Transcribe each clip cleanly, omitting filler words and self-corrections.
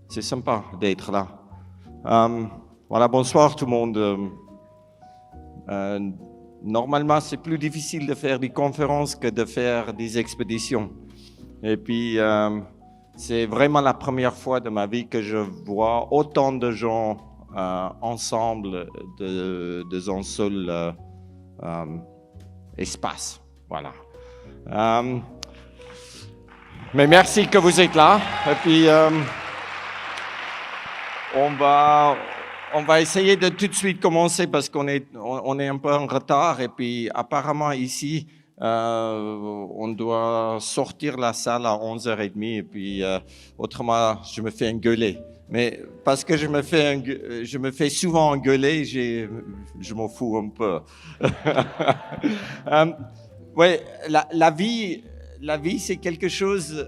C'est sympa d'être là. Voilà, bonsoir tout le monde. Normalement, c'est plus difficile de faire des conférences que de faire des expéditions. Et puis, c'est vraiment la première fois de ma vie que je vois autant de gens ensemble dans un seul espace. Voilà. Mais merci que vous êtes là. Et puis, on va essayer de tout de suite commencer parce qu'on est un peu en retard. Et puis, apparemment, ici, on doit sortir la salle à 11h30. Et puis, autrement, je me fais engueuler. Mais parce que je me fais souvent engueuler, je m'en fous un peu. Ouais, la vie, c'est quelque chose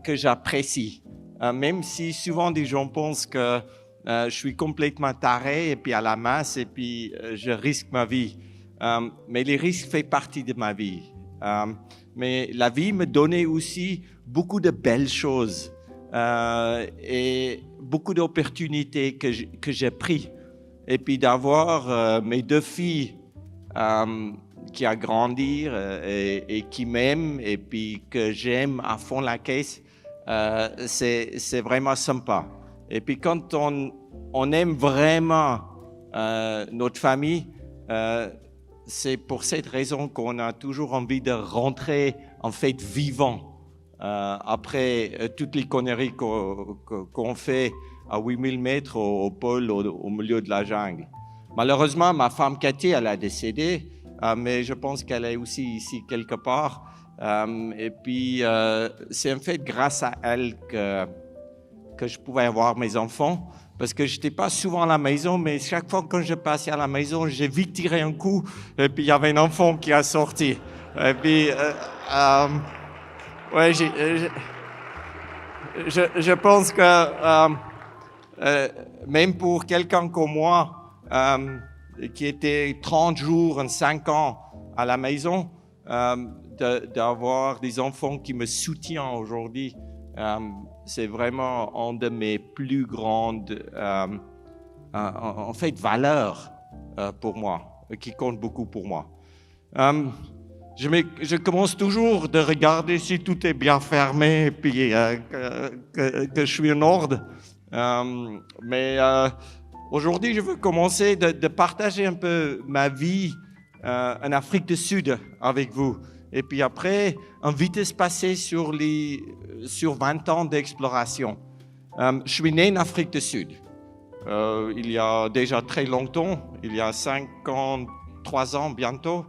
que j'apprécie. Même si souvent des gens pensent que je suis complètement taré et puis à la masse et puis je risque ma vie. Mais les risques font partie de ma vie. Mais la vie me donnait aussi beaucoup de belles choses et beaucoup d'opportunités que j'ai prises. Et puis d'avoir mes deux filles qui a grandi et qui m'aiment et puis que j'aime à fond la caisse, c'est vraiment sympa. Et puis quand on aime vraiment notre famille, c'est pour cette raison qu'on a toujours envie de rentrer en fait vivant après toutes les conneries qu'on fait à 8000 mètres au pôle, au milieu de la jungle. Malheureusement, ma femme Cathy, elle a décédé, mais je pense qu'elle est aussi ici quelque part. Et puis, c'est en fait grâce à elle que je pouvais avoir mes enfants, parce que je n'étais pas souvent à la maison, mais chaque fois que je passais à la maison, j'ai vite tiré un coup, et puis il y avait un enfant qui a sorti. Et puis, ouais, je pense que même pour quelqu'un comme moi, qui était 30 jours, 5 ans à la maison, d'avoir des enfants qui me soutiennent aujourd'hui, c'est vraiment une de mes plus grandes en fait, valeurs pour moi, qui compte beaucoup pour moi. Je commence toujours de regarder si tout est bien fermé et puis que je suis en ordre. Mais aujourd'hui, je veux commencer de partager un peu ma vie en Afrique du Sud avec vous. Et puis après, une vitesse passée sur 20 ans d'exploration. Je suis né en Afrique du Sud. Il y a déjà très longtemps, il y a 53 ans bientôt.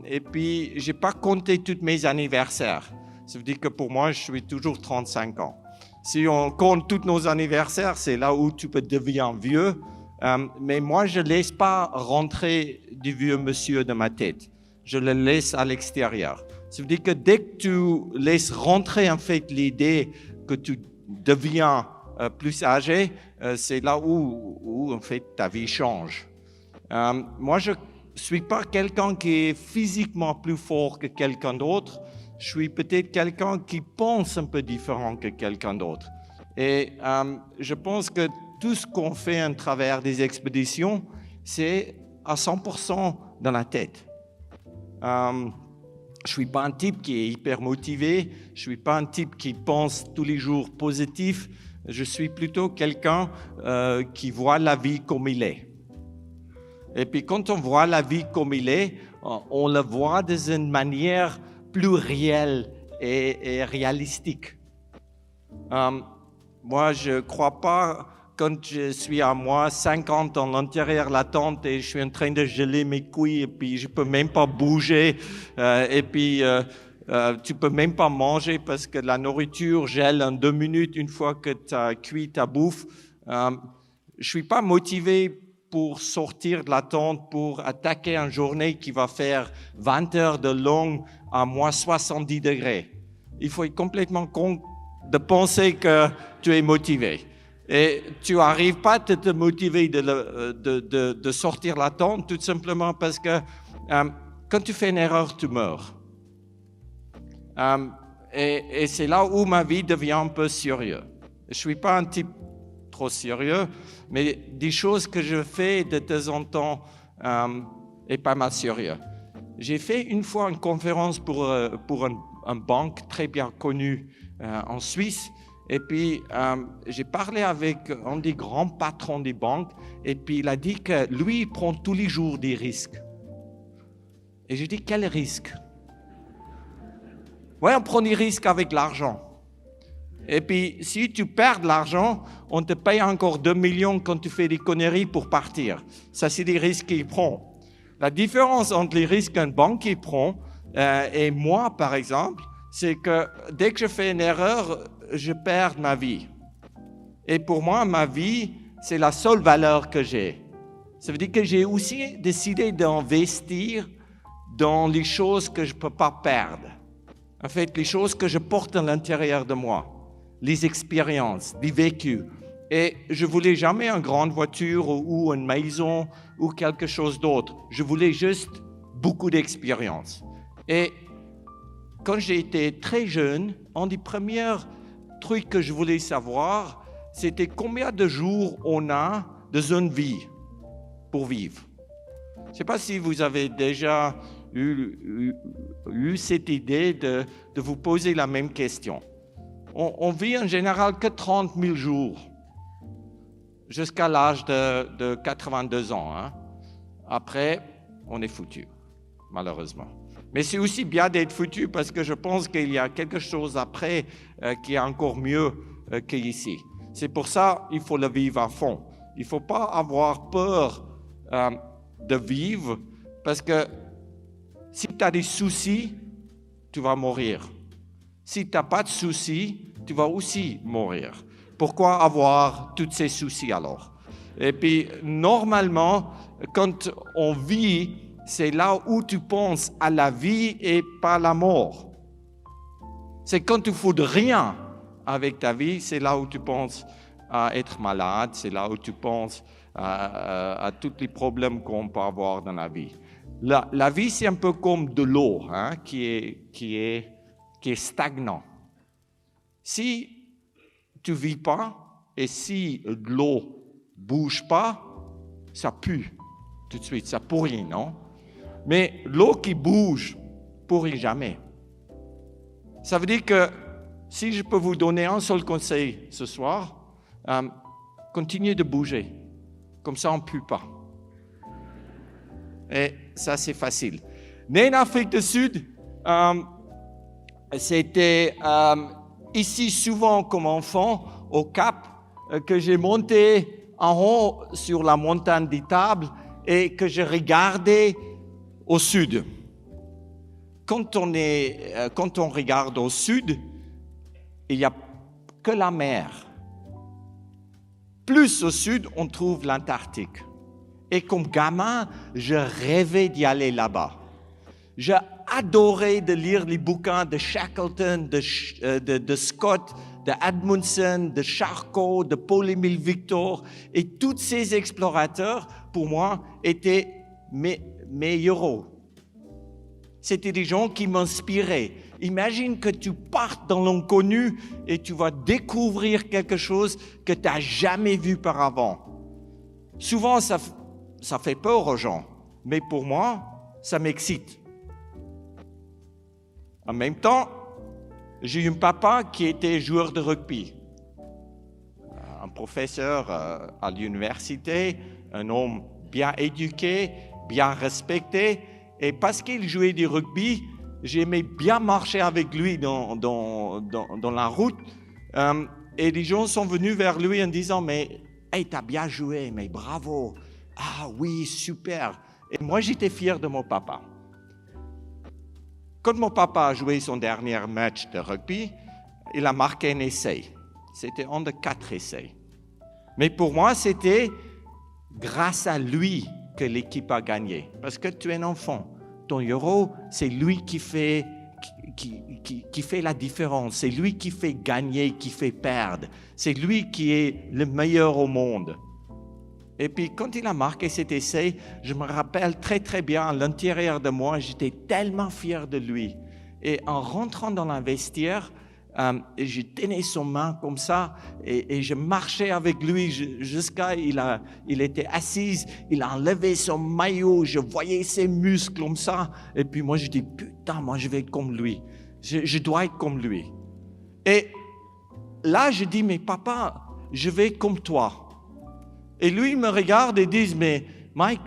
Et puis, je n'ai pas compté tous mes anniversaires. Ça veut dire que pour moi, je suis toujours 35 ans. Si on compte tous nos anniversaires, c'est là où tu peux devenir vieux. Mais moi, je ne laisse pas rentrer du vieux monsieur dans ma tête. Je le laisse à l'extérieur. Ça veut dire que dès que tu laisses rentrer en fait l'idée que tu deviens plus âgé, c'est là où en fait ta vie change. Moi, je suis pas quelqu'un qui est physiquement plus fort que quelqu'un d'autre. Je suis peut-être quelqu'un qui pense un peu différent que quelqu'un d'autre. Et je pense que tout ce qu'on fait à travers des expéditions, c'est à 100% dans la tête. Je suis pas un type qui est hyper motivé. Je suis pas un type qui pense tous les jours positif. Je suis plutôt quelqu'un qui voit la vie comme il est. Et puis quand on voit la vie comme il est, on la voit d'une manière plus réelle et réalistique. Moi, je ne crois pas quand je suis à moi 50 à l'intérieur de la tente et je suis en train de geler mes couilles et puis je ne peux même pas bouger et puis tu ne peux même pas manger parce que la nourriture gèle en 2 minutes une fois que tu as cuit ta bouffe. Je ne suis pas motivé pour sortir de la tente, pour attaquer une journée qui va faire 20 heures de long à moins 70 degrés. Il faut être complètement con de penser que tu es motivé. Et tu n'arrives pas à te motiver de sortir la tente tout simplement parce que quand tu fais une erreur, tu meurs. Et c'est là où ma vie devient un peu sérieuse. Je ne suis pas un type trop sérieux, mais des choses que je fais de temps en temps est pas mal sérieux. J'ai fait une fois une conférence pour une banque très bien connue en Suisse. Et puis, j'ai parlé avec un des grands patrons des banques. Et puis, il a dit que lui, il prend tous les jours des risques. Et j'ai dit, quel risque? Oui, on prend des risques avec l'argent. Et puis, si tu perds de l'argent, on te paye encore 2 millions quand tu fais des conneries pour partir. Ça, c'est des risques qu'il prend. La différence entre les risques qu'une banque prend et moi, par exemple, c'est que dès que je fais une erreur, je perds ma vie. Et pour moi, ma vie, c'est la seule valeur que j'ai. Ça veut dire que j'ai aussi décidé d'investir dans les choses que je ne peux pas perdre. En fait, les choses que je porte à l'intérieur de moi, les expériences, les vécus. Et je ne voulais jamais une grande voiture ou une maison ou quelque chose d'autre. Je voulais juste beaucoup d'expérience. Et quand j'ai été très jeune, un des premiers trucs que je voulais savoir, c'était combien de jours on a dans une vie pour vivre. Je ne sais pas si vous avez déjà eu cette idée de vous poser la même question. On vit en général que 30 000 jours jusqu'à l'âge de 82 ans. Hein. Après, on est foutu, malheureusement. Mais c'est aussi bien d'être foutu parce que je pense qu'il y a quelque chose après qui est encore mieux qu'ici. C'est pour ça qu'il faut le vivre à fond. Il ne faut pas avoir peur de vivre parce que si tu as des soucis, tu vas mourir. Si tu n'as pas de soucis, tu vas aussi mourir. Pourquoi avoir tous ces soucis alors? Et puis, normalement, quand on vit, c'est là où tu penses à la vie et pas à la mort. C'est quand tu ne fous de rien avec ta vie, c'est là où tu penses à être malade, c'est là où tu penses à tous les problèmes qu'on peut avoir dans la vie. La vie, c'est un peu comme de l'eau hein, qui est stagnant. Si tu ne vis pas et si de l'eau ne bouge pas, ça pue tout de suite, ça pourrit, non? Mais l'eau qui bouge pourrit jamais. Ça veut dire que si je peux vous donner un seul conseil ce soir, continuez de bouger. Comme ça, on ne pue pas. Et ça, c'est facile. Né en Afrique du Sud, c'était ici souvent comme enfant, au Cap, que j'ai monté en haut sur la montagne des Tables et que je regardais au sud. Quand on regarde au sud, il n'y a que la mer. Plus au sud, on trouve l'Antarctique. Et comme gamin, je rêvais d'y aller là-bas. J'ai adoré de lire les bouquins de Shackleton, de Scott, de Amundsen, de Charcot, de Paul-Émile Victor. Et tous ces explorateurs, pour moi, étaient mes héros. C'était des gens qui m'inspiraient. Imagine que tu partes dans l'inconnu et tu vas découvrir quelque chose que tu n'as jamais vu par avant. Souvent, ça fait peur aux gens, mais pour moi, ça m'excite. En même temps, j'ai eu un papa qui était joueur de rugby, un professeur à l'université, un homme bien éduqué, bien respecté, et parce qu'il jouait du rugby, j'aimais bien marcher avec lui dans la route, et les gens sont venus vers lui en disant « Mais hey, t'as bien joué, mais bravo !» Ah oui, super. Et moi, j'étais fier de mon papa. Quand mon papa a joué son dernier match de rugby, il a marqué un essai. C'était un de 4 essais. Mais pour moi, c'était grâce à lui que l'équipe a gagné. Parce que tu es un enfant. Ton héros, c'est lui qui fait la différence. C'est lui qui fait gagner, qui fait perdre. C'est lui qui est le meilleur au monde. Et puis, quand il a marqué cet essai, je me rappelle très, très bien, à l'intérieur de moi, j'étais tellement fier de lui. Et en rentrant dans le vestiaire, Et je tenais son main comme ça et je marchais avec lui jusqu'à il était assis, il a enlevé son maillot, je voyais ses muscles comme ça. Et puis moi, je dis, putain, moi, je vais être comme lui. Je dois être comme lui. Et là, je dis, mais papa, je vais être comme toi. Et lui, il me regarde et dit, mais Mike,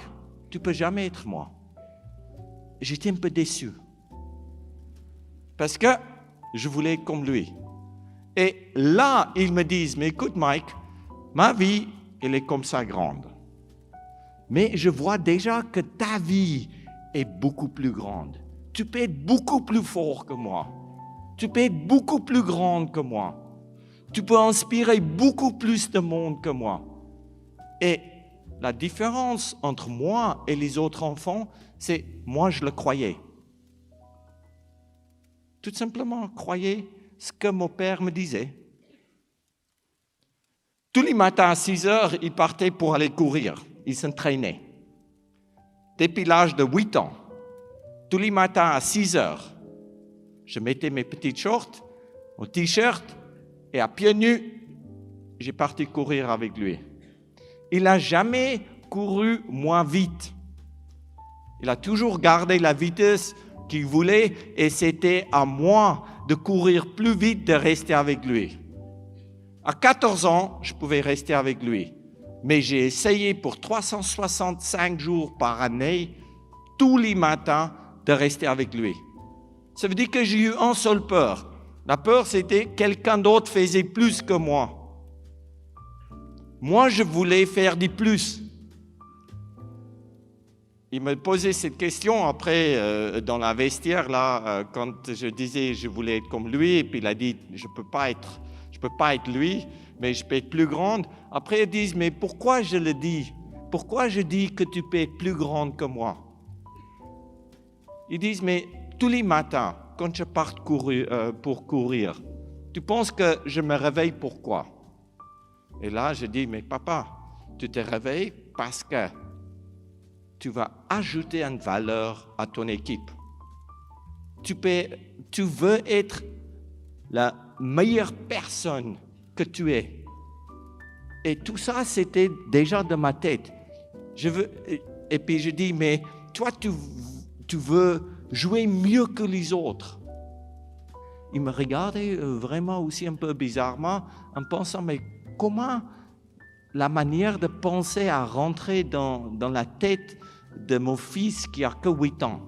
tu peux jamais être moi. J'étais un peu déçu. Parce que je voulais être comme lui. Et là, ils me disent, mais écoute Mike, ma vie, elle est comme ça grande. Mais je vois déjà que ta vie est beaucoup plus grande. Tu peux être beaucoup plus fort que moi. Tu peux être beaucoup plus grande que moi. Tu peux inspirer beaucoup plus de monde que moi. Et la différence entre moi et les autres enfants, c'est moi, je le croyais. Tout simplement, croyais ce que mon père me disait. Tous les matins à 6 heures, il partait pour aller courir. Il s'entraînait. Depuis l'âge de 8 ans, tous les matins à 6 heures, je mettais mes petites shorts, mon t-shirt et à pieds nus, j'ai parti courir avec lui. Il n'a jamais couru moins vite. Il a toujours gardé la vitesse qu'il voulait et c'était à moi de courir plus vite, de rester avec lui. À 14 ans, je pouvais rester avec lui. Mais j'ai essayé pour 365 jours par année, tous les matins, de rester avec lui. Ça veut dire que j'ai eu une seule peur. La peur, c'était quelqu'un d'autre faisait plus que moi. Moi, je voulais faire du plus. Il me posait cette question après dans la vestiaire là, quand je disais je voulais être comme lui, et puis il a dit je peux pas être lui, mais je peux être plus grande. Après ils disent mais pourquoi je le dis? Pourquoi je dis que tu peux être plus grande que moi? Ils disent mais tous les matins quand je pars pour courir, tu penses que je me réveille pourquoi? Et là je dis mais papa, tu te réveilles parce que tu vas ajouter une valeur à ton équipe. Tu veux être la meilleure personne que tu es. Et tout ça, c'était déjà dans ma tête. Et puis je dis, mais toi, tu veux jouer mieux que les autres. Il me regardait vraiment aussi un peu bizarrement en pensant, mais comment la manière de penser à rentrer dans la tête de mon fils qui a que 8 ans.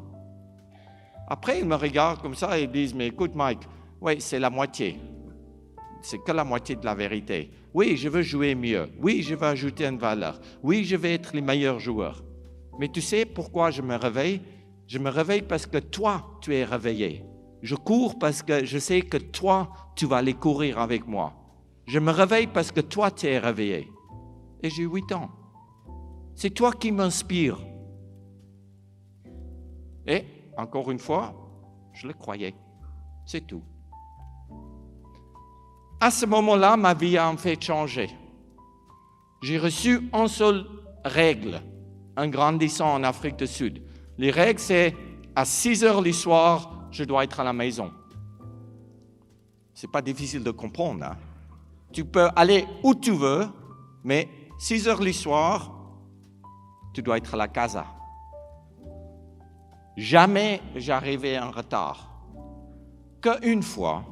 Après, ils me regardent comme ça et ils disent, mais écoute Mike, oui, c'est la moitié. C'est que la moitié de la vérité. Oui, je veux jouer mieux. Oui, je veux ajouter une valeur. Oui, je vais être le meilleur joueur. Mais tu sais pourquoi je me réveille? Je me réveille parce que toi, tu es réveillé. Je cours parce que je sais que toi, tu vas aller courir avec moi. Je me réveille parce que toi, tu es réveillé. Et j'ai 8 ans. C'est toi qui m'inspires. Et, encore une fois, je le croyais. C'est tout. À ce moment-là, ma vie a en fait changé. J'ai reçu une seule règle en grandissant en Afrique du Sud. Les règles, c'est à 6 heures le soir, je dois être à la maison. C'est pas difficile de comprendre. Hein? Tu peux aller où tu veux, mais 6 heures le soir, tu dois être à la casa. Jamais j'arrivais en retard. Qu'une fois,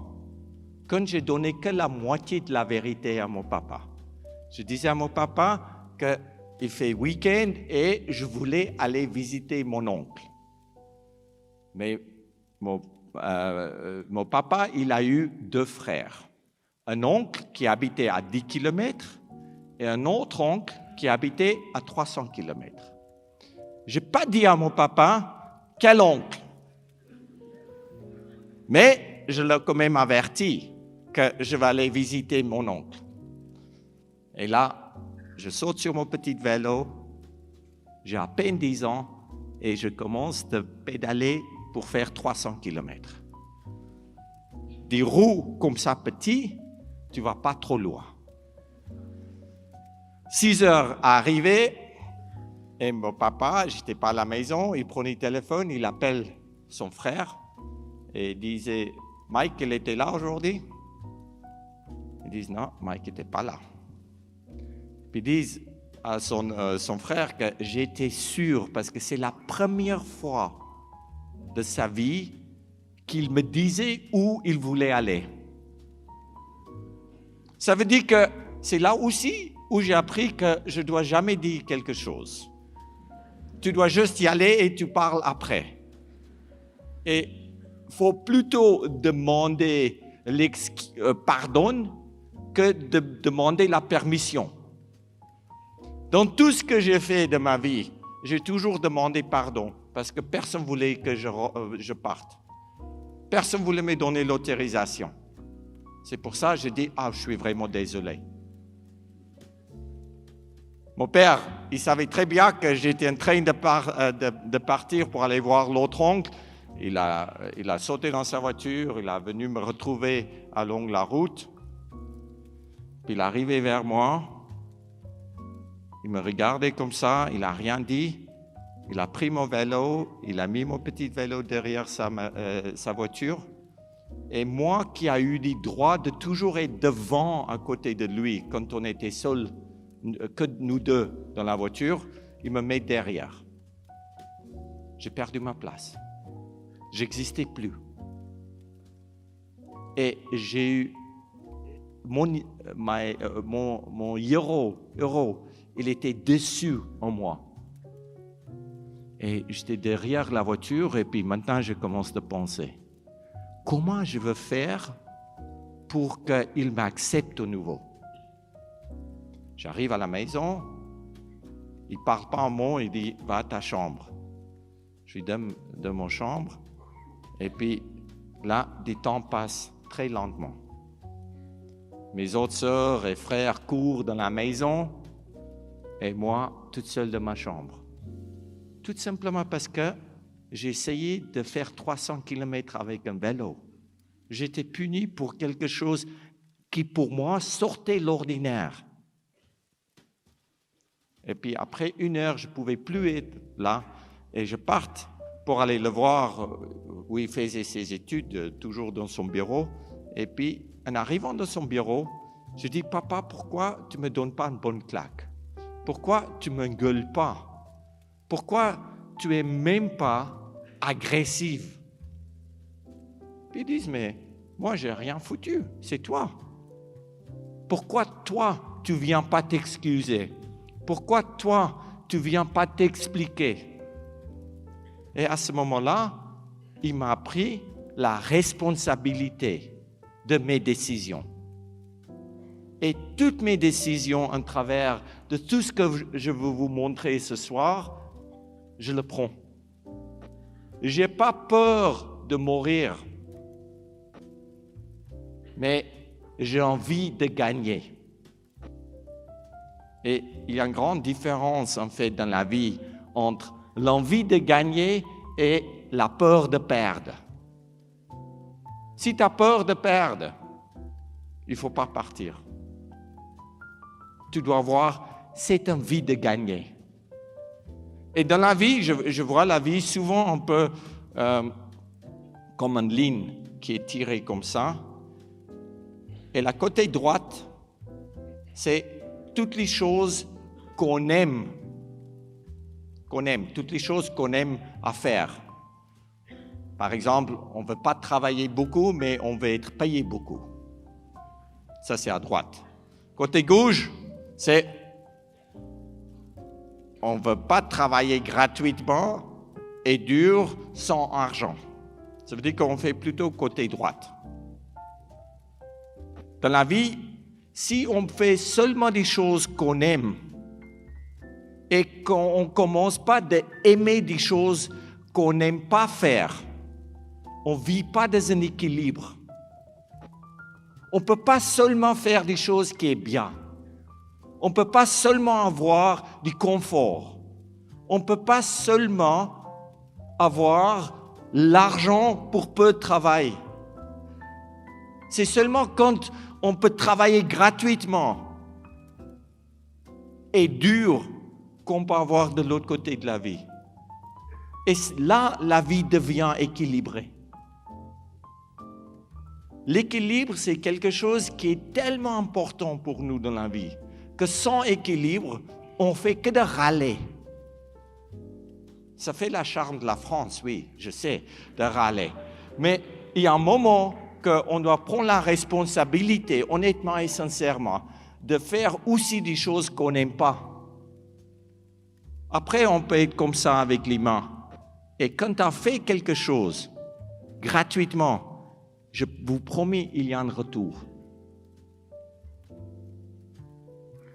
quand j'ai donné que la moitié de la vérité à mon papa. Je disais à mon papa qu'il fait week-end et je voulais aller visiter mon oncle. Mais mon papa, il a eu 2 frères. Un oncle qui habitait à 10 km et un autre oncle qui habitait à 300 km. Je n'ai pas dit à mon papa quel oncle. Mais je l'ai quand même averti que je vais aller visiter mon oncle. Et là, je saute sur mon petit vélo, j'ai à peine 10 ans et je commence de pédaler pour faire 300 km. Des roues comme ça petit, tu ne vas pas trop loin. 6 heures arrivées, et mon papa, je n'étais pas à la maison, il prenait le téléphone, il appelle son frère et il disait « Mike, il était là aujourd'hui ?» disent non, Mike n'était pas là. Puis ils disent à son frère que j'étais sûr, parce que c'est la première fois de sa vie qu'il me disait où il voulait aller. Ça veut dire que c'est là aussi où j'ai appris que je ne dois jamais dire quelque chose. Tu dois juste y aller et tu parles après. Et il faut plutôt demander pardon que de demander la permission. Dans tout ce que j'ai fait de ma vie, j'ai toujours demandé pardon parce que personne ne voulait que je parte. Personne ne voulait me donner l'autorisation. C'est pour ça que j'ai dit, je suis vraiment désolé. Mon père, il savait très bien que j'étais en train de partir pour aller voir l'autre oncle. Il a sauté dans sa voiture, il est venu me retrouver along la route. Puis il est arrivé vers moi. Il me regardait comme ça, il n'a rien dit. Il a pris mon vélo, il a mis mon petit vélo derrière sa voiture. Et moi qui ai eu le droit de toujours être devant à côté de lui quand on était seuls, que nous deux dans la voiture, il me met derrière. J'ai perdu ma place. J'existais plus. Et j'ai eu mon héros, il était dessus en moi. Et j'étais derrière la voiture et puis maintenant je commence à penser, comment je veux faire pour qu'il m'accepte au nouveau? J'arrive à la maison, il ne parle pas un mot, il dit « va à ta chambre ». Je suis dans mon chambre et puis là, des temps passent très lentement. Mes autres sœurs et frères courent dans la maison et moi, toute seule dans ma chambre. Tout simplement parce que j'ai essayé de faire 300 km avec un vélo. J'étais puni pour quelque chose qui, pour moi, sortait de l'ordinaire. Et puis, après 1 heure, je ne pouvais plus être là et je parte pour aller le voir où il faisait ses études, toujours dans son bureau. Et puis, en arrivant dans son bureau, je dis « Papa, pourquoi tu ne me donnes pas une bonne claque? Pourquoi tu ne m'engueules pas? Pourquoi tu n'es même pas agressive? » Puis ils disent « Mais moi, je n'ai rien foutu, c'est toi. Pourquoi toi, tu ne viens pas t'excuser? Pourquoi toi, tu ne viens pas t'expliquer? » Et à ce moment-là, il m'a appris la responsabilité de mes décisions. Et toutes mes décisions, en travers de tout ce que je veux vous montrer ce soir, je le prends. Je n'ai pas peur de mourir, mais j'ai envie de gagner. Et il y a une grande différence, en fait, dans la vie entre l'envie de gagner et la peur de perdre. Si tu as peur de perdre, il ne faut pas partir. Tu dois voir cette envie de gagner. Et dans la vie, je vois la vie souvent un peu comme une ligne qui est tirée comme ça. Et la côté droite, c'est toutes les choses qu'on aime, toutes les choses qu'on aime à faire. Par exemple, on ne veut pas travailler beaucoup, mais on veut être payé beaucoup. Ça, c'est à droite. Côté gauche, c'est on ne veut pas travailler gratuitement et dur sans argent. Ça veut dire qu'on fait plutôt côté droite. Dans la vie, si on fait seulement des choses qu'on aime et qu'on ne commence pas à aimer des choses qu'on n'aime pas faire, on ne vit pas dans un équilibre. On ne peut pas seulement faire des choses qui sont bien. On ne peut pas seulement avoir du confort. On ne peut pas seulement avoir l'argent pour peu de travail. C'est seulement quand on peut travailler gratuitement et dur qu'on peut avoir de l'autre côté de la vie. Et là, la vie devient équilibrée. L'équilibre, c'est quelque chose qui est tellement important pour nous dans la vie, que sans équilibre, on fait que de râler. Ça fait la charme de la France, oui, je sais, de râler. Mais il y a un moment qu'on doit prendre la responsabilité, honnêtement et sincèrement, de faire aussi des choses qu'on n'aime pas. Après, on peut être comme ça avec les mains. Et quand tu as fait quelque chose gratuitement, je vous promets, il y a un retour.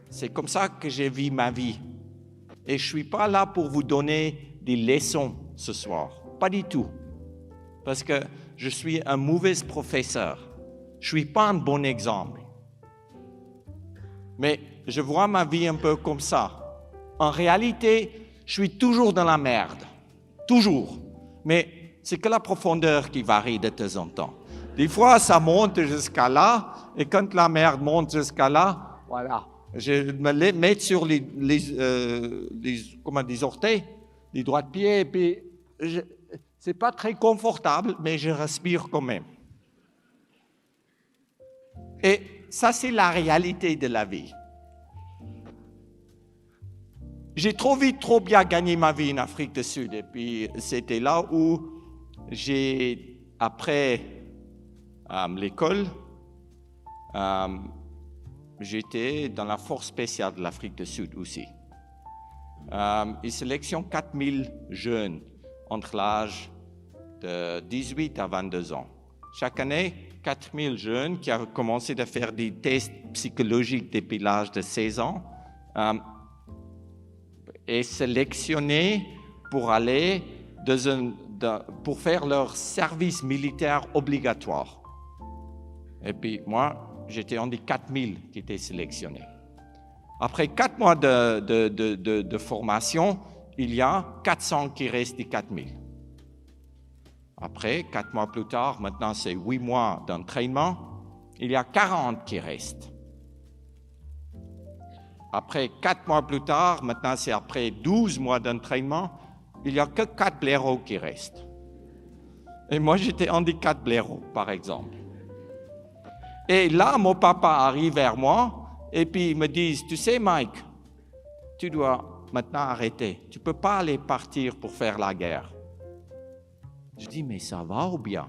C'est comme ça que j'ai vu ma vie. Et je ne suis pas là pour vous donner des leçons ce soir. Pas du tout. Parce que je suis un mauvais professeur. Je ne suis pas un bon exemple. Mais je vois ma vie un peu comme ça. En réalité, je suis toujours dans la merde. Toujours. Mais c'est que la profondeur qui varie de temps en temps. Des fois, ça monte jusqu'à là, et quand la merde monte jusqu'à là, voilà, je me mets sur les orteils, les doigts de pied, et puis c'est pas très confortable, mais je respire quand même. Et ça, c'est la réalité de la vie. J'ai trop vite, trop bien gagné ma vie en Afrique du Sud, et puis c'était là où après l'école, j'étais dans la force spéciale de l'Afrique du Sud aussi. Ils sélectionnent 4000 jeunes entre l'âge de 18 à 22 ans. Chaque année, 4000 jeunes qui ont commencé à faire des tests psychologiques depuis l'âge de 16 ans et sélectionnés pour aller pour faire leur service militaire obligatoire. Et puis moi, j'étais un des 4000 qui étaient sélectionnés. Après 4 mois de formation, il y a 400 qui restent des 4000. Après, 4 mois plus tard, maintenant c'est 8 mois d'entraînement, il y a 40 qui restent. Après 4 mois plus tard, maintenant c'est après 12 mois d'entraînement, il n'y a que 4 blaireaux qui restent. Et moi, j'étais un des 4 blaireaux, par exemple. Et là, mon papa arrive vers moi et puis il me dit, tu sais Mike, tu dois maintenant arrêter. Tu ne peux pas aller partir pour faire la guerre. Je dis, mais ça va ou bien?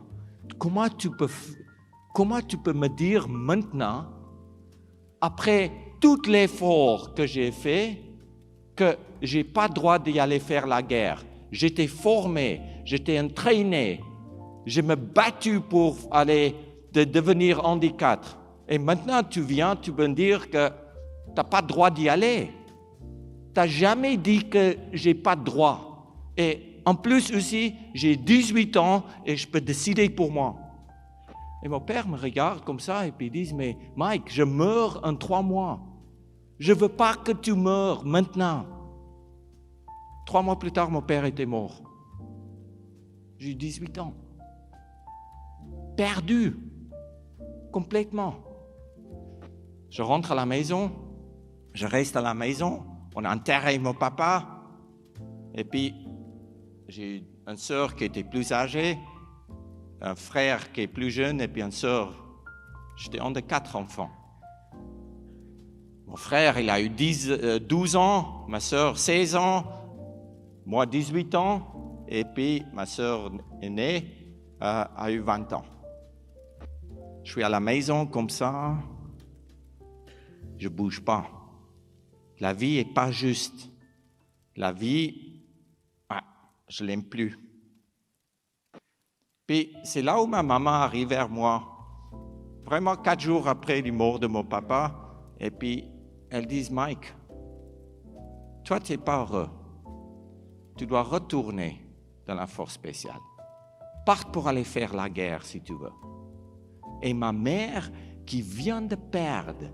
Comment tu peux me dire maintenant, après tout l'effort que j'ai fait, que je n'ai pas le droit d'y aller faire la guerre? J'étais formé, j'étais entraîné, je me battu pour aller de devenir handicap. Et maintenant, tu viens, tu veux me dire que tu n'as pas le droit d'y aller. Tu n'as jamais dit que je n'ai pas de droit. Et en plus aussi, j'ai 18 ans et je peux décider pour moi. Et mon père me regarde comme ça et puis il dit, mais Mike, je meurs en 3 mois. Je ne veux pas que tu meurs maintenant. 3 mois plus tard, mon père était mort. J'ai 18 ans. Perdu. Complètement. Je rentre à la maison, je reste à la maison, on a enterré mon papa, et puis j'ai une sœur qui était plus âgée, un frère qui est plus jeune, et puis une sœur. J'étais un de 4 enfants. Mon frère, il a eu 12 ans, ma sœur 16 ans, moi 18 ans, et puis ma sœur aînée a eu 20 ans. Je suis à la maison comme ça, je ne bouge pas. La vie n'est pas juste. La vie, je ne l'aime plus. Puis c'est là où ma maman arrive vers moi, vraiment 4 jours après la mort de mon papa, et puis elle dit, Mike, toi tu n'es pas heureux. Tu dois retourner dans la force spéciale. Parte pour aller faire la guerre si tu veux. Et ma mère, qui vient de perdre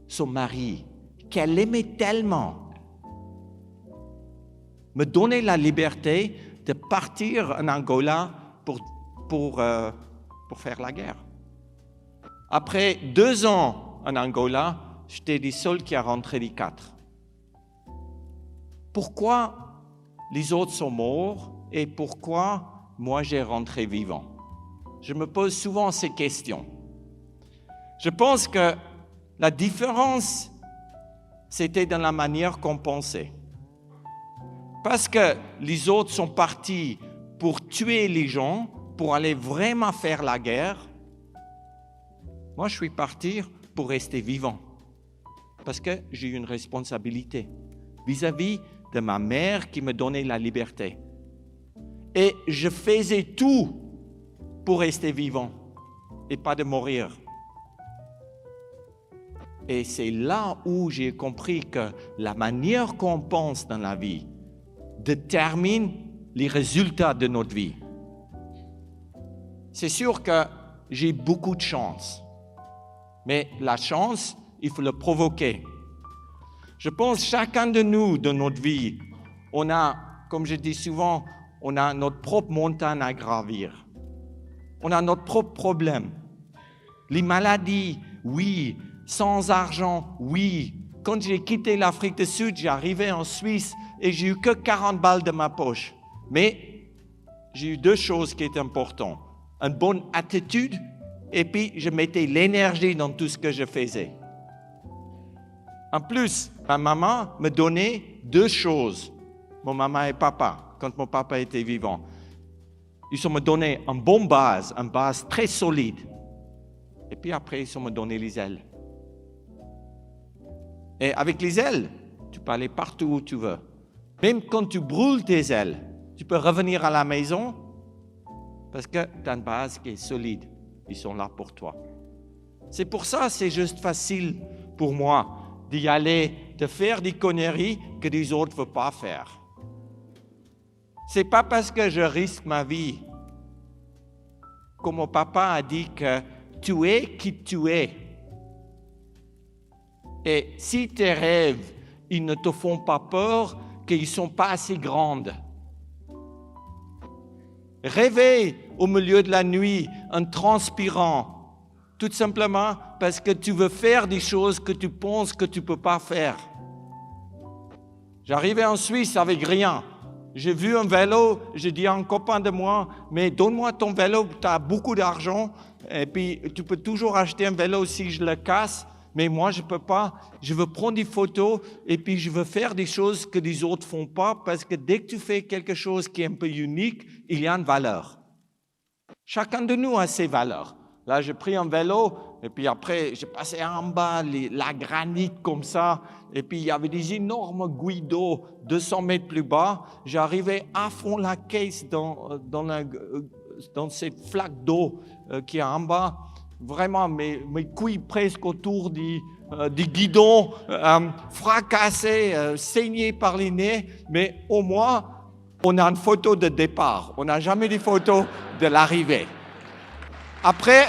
son mari, qu'elle aimait tellement, me donnait la liberté de partir en Angola pour faire la guerre. Après 2 ans en Angola, j'étais le seul qui a rentré les 4. Pourquoi les autres sont morts et pourquoi moi j'ai rentré vivant? je me pose souvent ces questions. Je pense que la différence, c'était dans la manière qu'on pensait. Parce que les autres sont partis pour tuer les gens, pour aller vraiment faire la guerre. Moi, je suis parti pour rester vivant. Parce que j'ai une responsabilité vis-à-vis de ma mère qui me donnait la liberté. Et je faisais tout pour rester vivant et pas de mourir. Et c'est là où j'ai compris que la manière qu'on pense dans la vie détermine les résultats de notre vie. C'est sûr que j'ai beaucoup de chance, mais la chance, il faut le provoquer. Je pense que chacun de nous, dans notre vie, on a, comme je dis souvent, on a notre propre montagne à gravir. On a notre propre problème. Les maladies, oui. Sans argent, oui. Quand j'ai quitté l'Afrique du Sud, j'arrivais en Suisse et j'ai eu que 40 balles de ma poche. Mais j'ai eu deux choses qui étaient importantes. Une bonne attitude et puis je mettais l'énergie dans tout ce que je faisais. En plus, ma maman me donnait deux choses. Mon maman et papa, quand mon papa était vivant. Ils ont me donné une bonne base, une base très solide. Et puis après, ils ont me donné les ailes. Et avec les ailes, tu peux aller partout où tu veux. Même quand tu brûles tes ailes, tu peux revenir à la maison parce que tu as une base qui est solide. Ils sont là pour toi. C'est pour ça que c'est juste facile pour moi d'y aller, de faire des conneries que les autres ne veulent pas faire. C'est pas parce que je risque ma vie. Comme mon papa a dit que tu es qui tu es. Et si tes rêves, ils ne te font pas peur, qu'ils ne sont pas assez grands. Rêver au milieu de la nuit en transpirant, tout simplement parce que tu veux faire des choses que tu penses que tu ne peux pas faire. J'arrivais en Suisse avec rien. J'ai vu un vélo, j'ai dit à un copain de moi, mais donne-moi ton vélo, tu as beaucoup d'argent, et puis tu peux toujours acheter un vélo si je le casse, mais moi je ne peux pas. Je veux prendre des photos et puis je veux faire des choses que les autres ne font pas, parce que dès que tu fais quelque chose qui est un peu unique, il y a une valeur. Chacun de nous a ses valeurs. Là, j'ai pris un vélo, et puis après, j'ai passé en bas, la granite comme ça, et puis il y avait des énormes gouilles d'eau 200 mètres plus bas. J'arrivais à fond la caisse dans cette flaque d'eau qui est en bas. Vraiment, mes couilles presque autour du guidon, fracassées, saignées par les nez, mais au moins, on a une photo de départ. On n'a jamais des photos de l'arrivée. Après,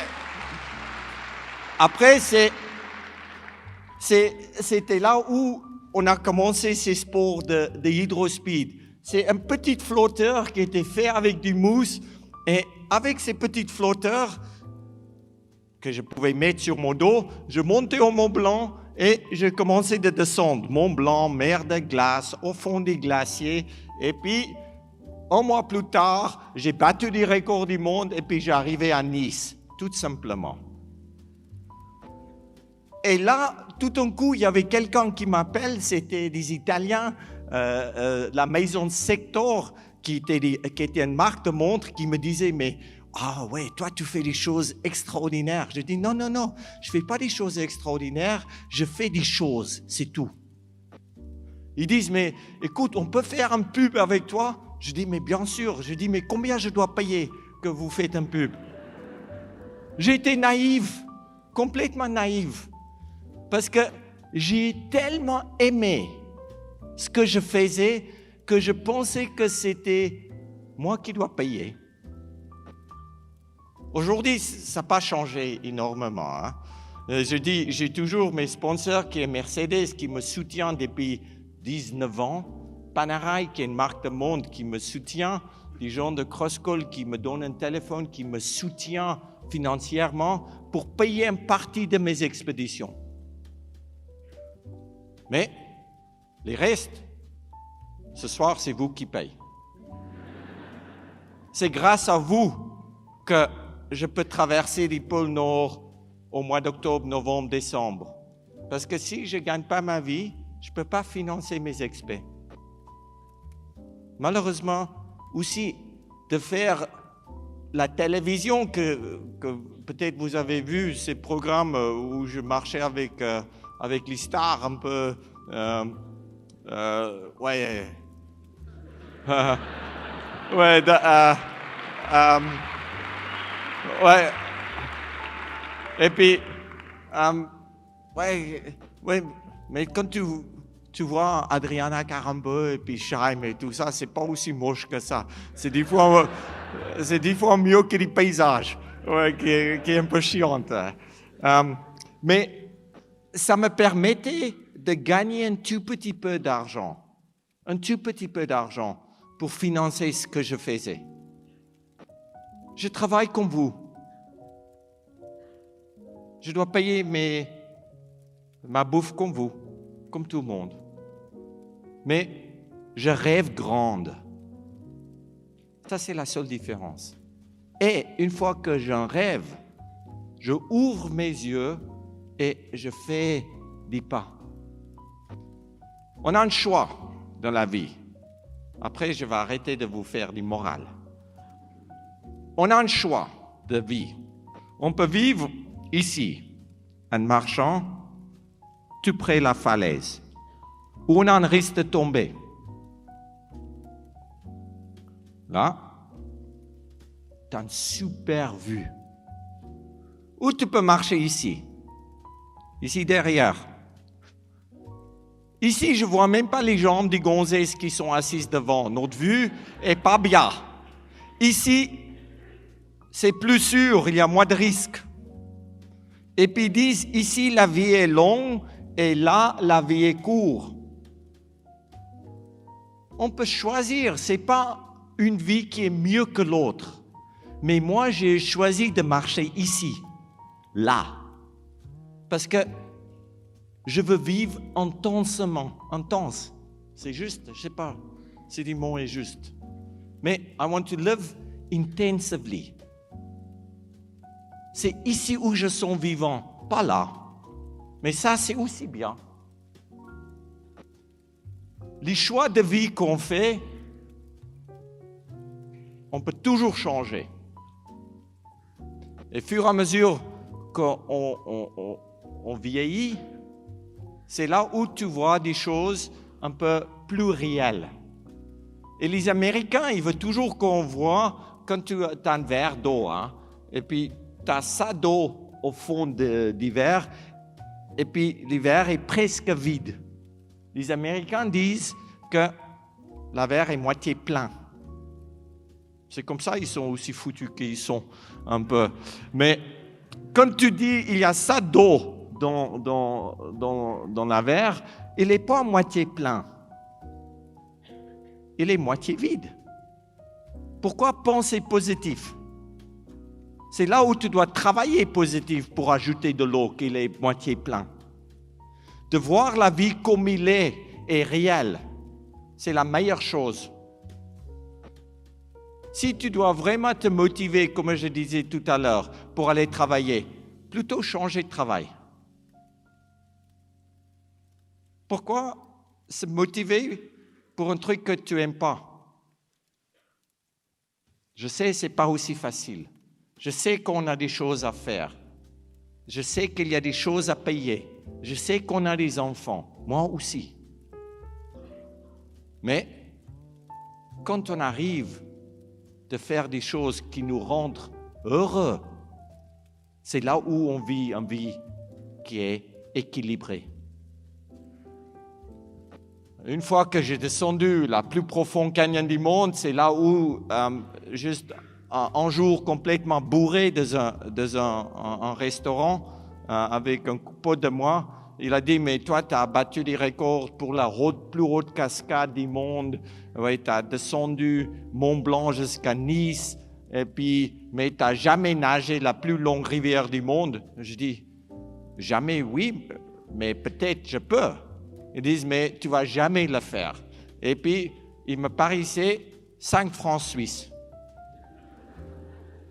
c'était là où on a commencé ces sports de hydrospeed. C'est un petit flotteur qui était fait avec du mousse, et avec ces petits flotteurs que je pouvais mettre sur mon dos, je montais au Mont Blanc et je commençais de descendre. Mont Blanc, mer de glace, au fond des glaciers, et puis un mois plus tard, j'ai battu des records du monde et puis j'arrivais à Nice, tout simplement. Et là, tout d'un coup, il y avait quelqu'un qui m'appelle, c'était des Italiens, la maison Sector, qui était une marque de montres, qui me disait, mais ah ouais, toi tu fais des choses extraordinaires. Je dis, non, je ne fais pas des choses extraordinaires, je fais des choses, c'est tout. Ils disent, mais écoute, on peut faire un pub avec toi? Je dis, mais bien sûr. Je dis, mais combien je dois payer que vous faites un pub? J'étais naïve, complètement naïve, parce que j'ai tellement aimé ce que je faisais que je pensais que c'était moi qui dois payer. Aujourd'hui, ça n'a pas changé énormément. Hein. J'ai toujours mes sponsors qui est Mercedes, qui me soutient depuis 19 ans. Panerai, qui est une marque de montre qui me soutient, des gens de Crosscall qui me donnent un téléphone, qui me soutient financièrement pour payer une partie de mes expéditions. Mais les restes, ce soir, c'est vous qui payez. C'est grâce à vous que je peux traverser les pôles Nord au mois d'octobre, novembre, décembre. Parce que si je ne gagne pas ma vie, je ne peux pas financer mes expats. Malheureusement, aussi, de faire la télévision que peut-être vous avez vu, ces programmes où je marchais avec les stars un peu... ouais... ouais, ouais. Et puis, ouais, mais quand tu vois Adriana Carambeu et puis Chaim et tout ça, c'est pas aussi moche que ça. C'est 10 fois mieux que les paysages, ouais, qui est un peu chiante. Mais ça me permettait de gagner un tout petit peu d'argent. Un tout petit peu d'argent pour financer ce que je faisais. Je travaille comme vous. Je dois payer ma bouffe comme vous, comme tout le monde. Mais je rêve grande. Ça, c'est la seule différence. Et une fois que j'en rêve, je ouvre mes yeux et je fais des pas. On a un choix dans la vie. Après, je vais arrêter de vous faire du moral. On a un choix de vie. On peut vivre ici, en marchant, tout près de la falaise, où on a un risque de tomber. Là, tu as une super vue. Ou tu peux marcher ici derrière. Ici, je ne vois même pas les jambes des gonzesses qui sont assises devant. Notre vue est pas bien. Ici, c'est plus sûr, il y a moins de risques. Et puis ils disent, ici, la vie est longue et là, la vie est courte. On peut choisir, ce n'est pas une vie qui est mieux que l'autre. Mais moi, j'ai choisi de marcher ici, là. Parce que je veux vivre intensement. Intense. C'est juste, je ne sais pas si le mot est juste. Mais I want to live intensively. C'est ici où je suis vivant, pas là. Mais ça, c'est aussi bien. Les choix de vie qu'on fait, on peut toujours changer. Et au fur et à mesure qu'on vieillit, c'est là où tu vois des choses un peu plus réelles. Et les Américains, ils veulent toujours qu'on voit, quand tu as un verre d'eau, hein, et puis tu as ça d'eau au fond du verre, et puis le verre est presque vide. Les Américains disent que le verre est moitié plein. C'est comme ça, ils sont aussi foutus qu'ils sont un peu. Mais quand tu dis il y a ça d'eau dans la verre, il n'est pas à moitié plein. Il est moitié vide. Pourquoi penser positif? C'est là où tu dois travailler positif pour ajouter de l'eau qu'il est moitié plein. De voir la vie comme il est et réelle, c'est la meilleure chose. Si tu dois vraiment te motiver, comme je disais tout à l'heure, pour aller travailler, plutôt changer de travail. Pourquoi se motiver pour un truc que tu n'aimes pas? Je sais, ce n'est pas aussi facile. Je sais qu'on a des choses à faire. Je sais qu'il y a des choses à payer. Je sais qu'on a des enfants. Moi aussi. Mais quand on arrive de faire des choses qui nous rendent heureux, c'est là où on vit une vie qui est équilibrée. Une fois que j'ai descendu la plus profonde canyon du monde, c'est là où, juste un jour complètement bourré dans un restaurant avec un pote de moi, il a dit, mais toi, tu as battu des records pour la plus haute cascade du monde. Ouais, tu as descendu Mont Blanc jusqu'à Nice, et puis, mais tu n'as jamais nagé la plus longue rivière du monde. Je dis, jamais, oui, mais peut-être je peux. Ils disent, mais tu ne vas jamais le faire. Et puis, il me paraissait 5 francs suisses.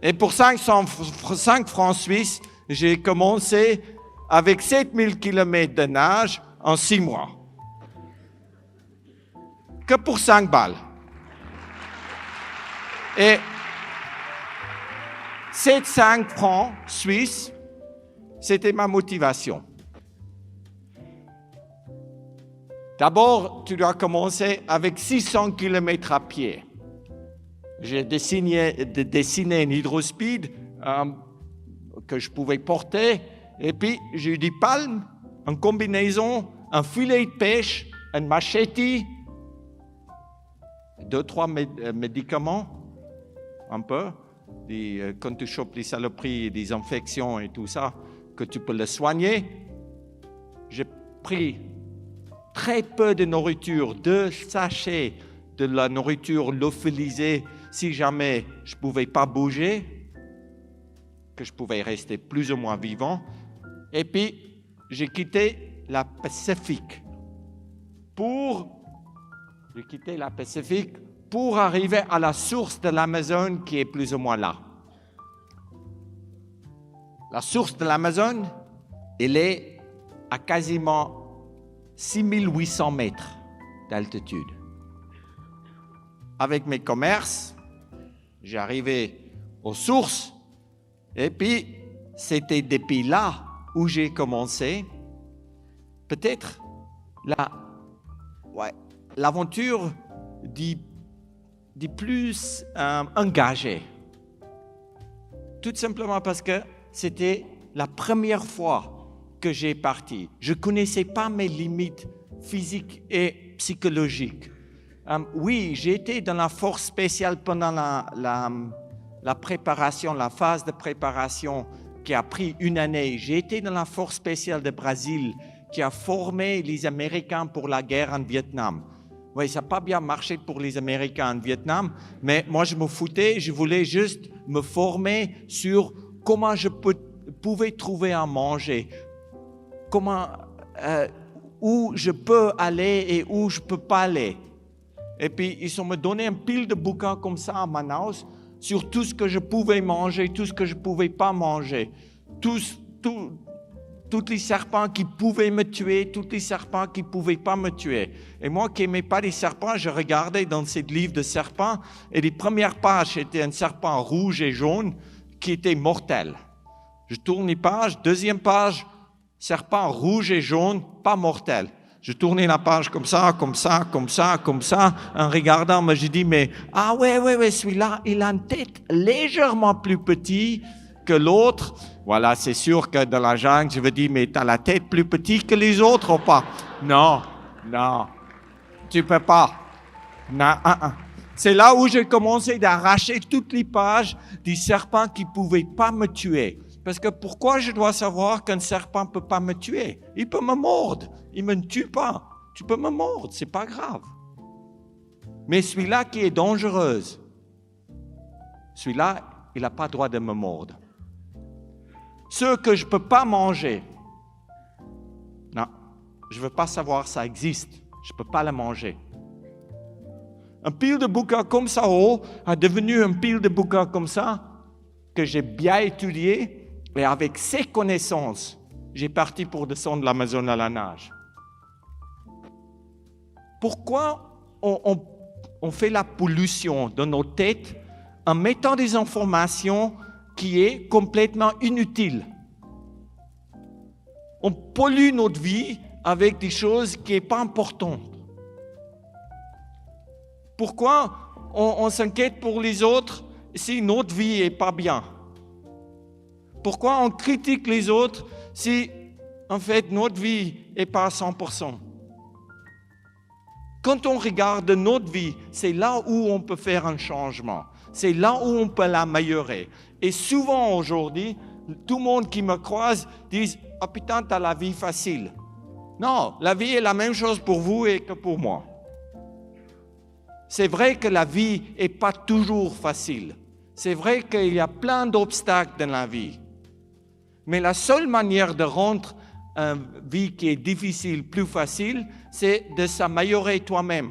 Et pour 5 francs suisses, j'ai commencé avec 7000 km de nage en 6 mois. Que pour 5 balles. Et ces 5 francs suisses, c'était ma motivation. D'abord, tu dois commencer avec 600 km à pied. J'ai dessiné une hydrospeed que je pouvais porter. Et puis, j'ai eu des palmes, une combinaison, un filet de pêche, une machette, 2-3 médicaments, un peu. Quand tu chopes des saloperies, des infections et tout ça, que tu peux le soigner. J'ai pris très peu de nourriture, 2 sachets de la nourriture lyophilisée, si jamais je ne pouvais pas bouger, que je pouvais rester plus ou moins vivant. Et puis, j'ai quitté la Pacifique pour arriver à la source de l'Amazone qui est plus ou moins là. La source de l'Amazone, elle est à quasiment 6800 mètres d'altitude. Avec mes commerces, j'ai arrivé aux sources et puis c'était depuis là où j'ai commencé peut-être l'aventure du plus engagée. Tout simplement parce que c'était la première fois que j'ai parti. Je ne connaissais pas mes limites physiques et psychologiques. Oui, j'ai été dans la force spéciale pendant la préparation, la phase de préparation qui a pris 1 année. J'ai été dans la force spéciale de Brésil qui a formé les Américains pour la guerre en Vietnam. Oui, ça n'a pas bien marché pour les Américains en Vietnam, mais moi je me foutais, je voulais juste me former sur comment je pouvais trouver à manger, où je peux aller et où je ne peux pas aller. Et puis, ils ont me donné un pile de bouquins comme ça à Manaus sur tout ce que je pouvais manger, tout ce que je ne pouvais pas manger, tous les serpents qui pouvaient me tuer, tous les serpents qui ne pouvaient pas me tuer. Et moi qui n'aimais pas les serpents, je regardais dans ces livres de serpents et les premières pages, c'était un serpent rouge et jaune qui était mortel. Je tourne les pages, 2e page, serpent rouge et jaune, pas mortel. Je tournais la page comme ça, en regardant, mais je dis, mais, ouais, celui-là, il a une tête légèrement plus petite que l'autre. Voilà, c'est sûr que dans la jungle, je veux dire, mais tu as la tête plus petite que les autres ou pas? Non, tu peux pas. Non, C'est là où j'ai commencé d'arracher toutes les pages des serpents qui ne pouvaient pas me tuer. Parce que pourquoi je dois savoir qu'un serpent ne peut pas me tuer? Il peut me mordre, il ne me tue pas. Tu peux me mordre, ce n'est pas grave. Mais celui-là qui est dangereux, celui-là, il n'a pas le droit de me mordre. Ceux que je ne peux pas manger, non, je ne veux pas savoir ça existe, je ne peux pas le manger. Un pile de bouquins comme ça a devenu un pile de bouquins comme ça que j'ai bien étudié. Et avec ces connaissances, j'ai parti pour descendre l'Amazone à la nage. Pourquoi on fait la pollution dans nos têtes en mettant des informations qui est complètement inutiles? On pollue notre vie avec des choses qui ne sont pas importantes. Pourquoi on s'inquiète pour les autres si notre vie n'est pas bien? Pourquoi on critique les autres si, en fait, notre vie n'est pas à 100%? Quand on regarde notre vie, c'est là où on peut faire un changement. C'est là où on peut l'améliorer. Et souvent aujourd'hui, tout le monde qui me croise dit « Ah putain, t'as la vie facile ». Non, la vie est la même chose pour vous et que pour moi. C'est vrai que la vie n'est pas toujours facile. C'est vrai qu'il y a plein d'obstacles dans la vie. Mais la seule manière de rendre une vie qui est difficile plus facile, c'est de s'améliorer toi-même.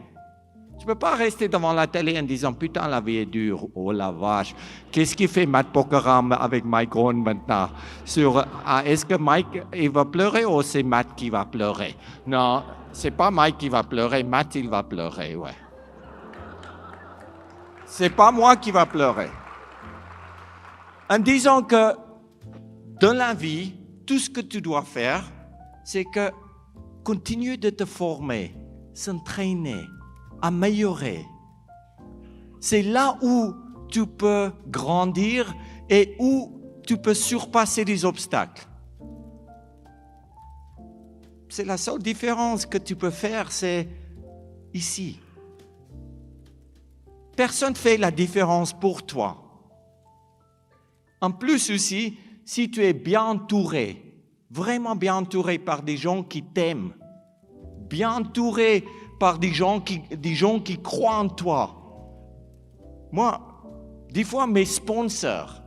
Tu ne peux pas rester devant la télé en disant « Putain, la vie est dure, oh la vache. Qu'est-ce qu'il fait Matt Pokora avec Mike Rohn maintenant est-ce que Mike il va pleurer ou c'est Matt qui va pleurer ?» Non, c'est pas Mike qui va pleurer, Matt il va pleurer, ouais. C'est pas moi qui va pleurer. En disant que dans la vie, tout ce que tu dois faire, c'est que continue de te former, s'entraîner, améliorer. C'est là où tu peux grandir et où tu peux surpasser les obstacles. C'est la seule différence que tu peux faire, c'est ici. Personne ne fait la différence pour toi. En plus aussi, si tu es bien entouré, vraiment bien entouré par des gens qui t'aiment, bien entouré par des gens qui croient en toi. Moi, des fois, mes sponsors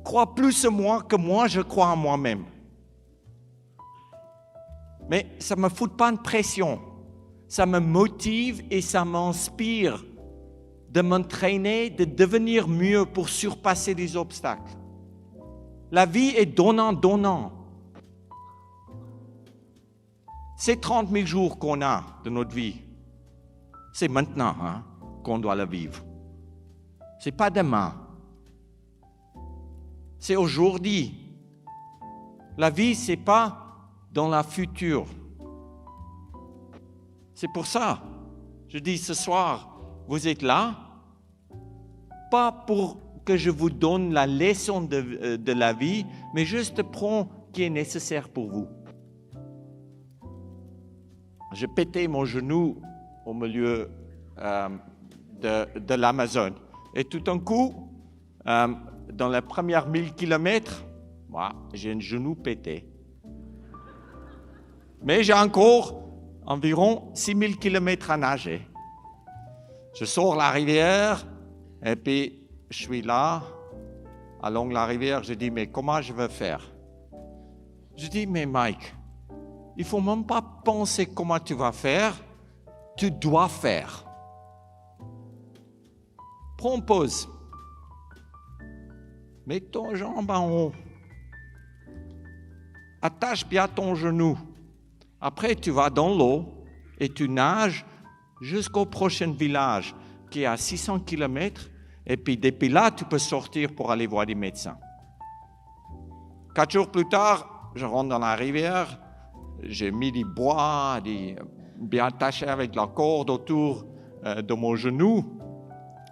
croient plus en moi que moi, je crois en moi-même. Mais ça ne me fout pas de pression. Ça me motive et ça m'inspire de m'entraîner, de devenir mieux pour surpasser les obstacles. La vie est donnant-donnant. Ces 30 000 jours qu'on a de notre vie, c'est maintenant qu'on doit la vivre. C'est pas demain. C'est aujourd'hui. La vie, c'est pas dans la future. C'est pour ça, je dis ce soir, vous êtes là, pas pour que je vous donne la leçon de la vie, mais juste prendre ce qui est nécessaire pour vous. J'ai pété mon genou au milieu de l'Amazone. Et tout d'un coup, dans les premières 1000 kilomètres, j'ai un genou pété. Mais j'ai encore environ 6000 kilomètres à nager. Je sors la rivière et puis je suis là, along la rivière, je dis, mais comment je vais faire? Je dis, mais Mike, il ne faut même pas penser comment tu vas faire, tu dois faire. Prends pause. Mets ton jambe en haut. Attache bien ton genou. Après, tu vas dans l'eau et tu nages jusqu'au prochain village qui est à 600 km. Et puis, depuis là, tu peux sortir pour aller voir des médecins. 4 jours plus tard, je rentre dans la rivière. J'ai mis du bois, bien attaché avec la corde autour de mon genou.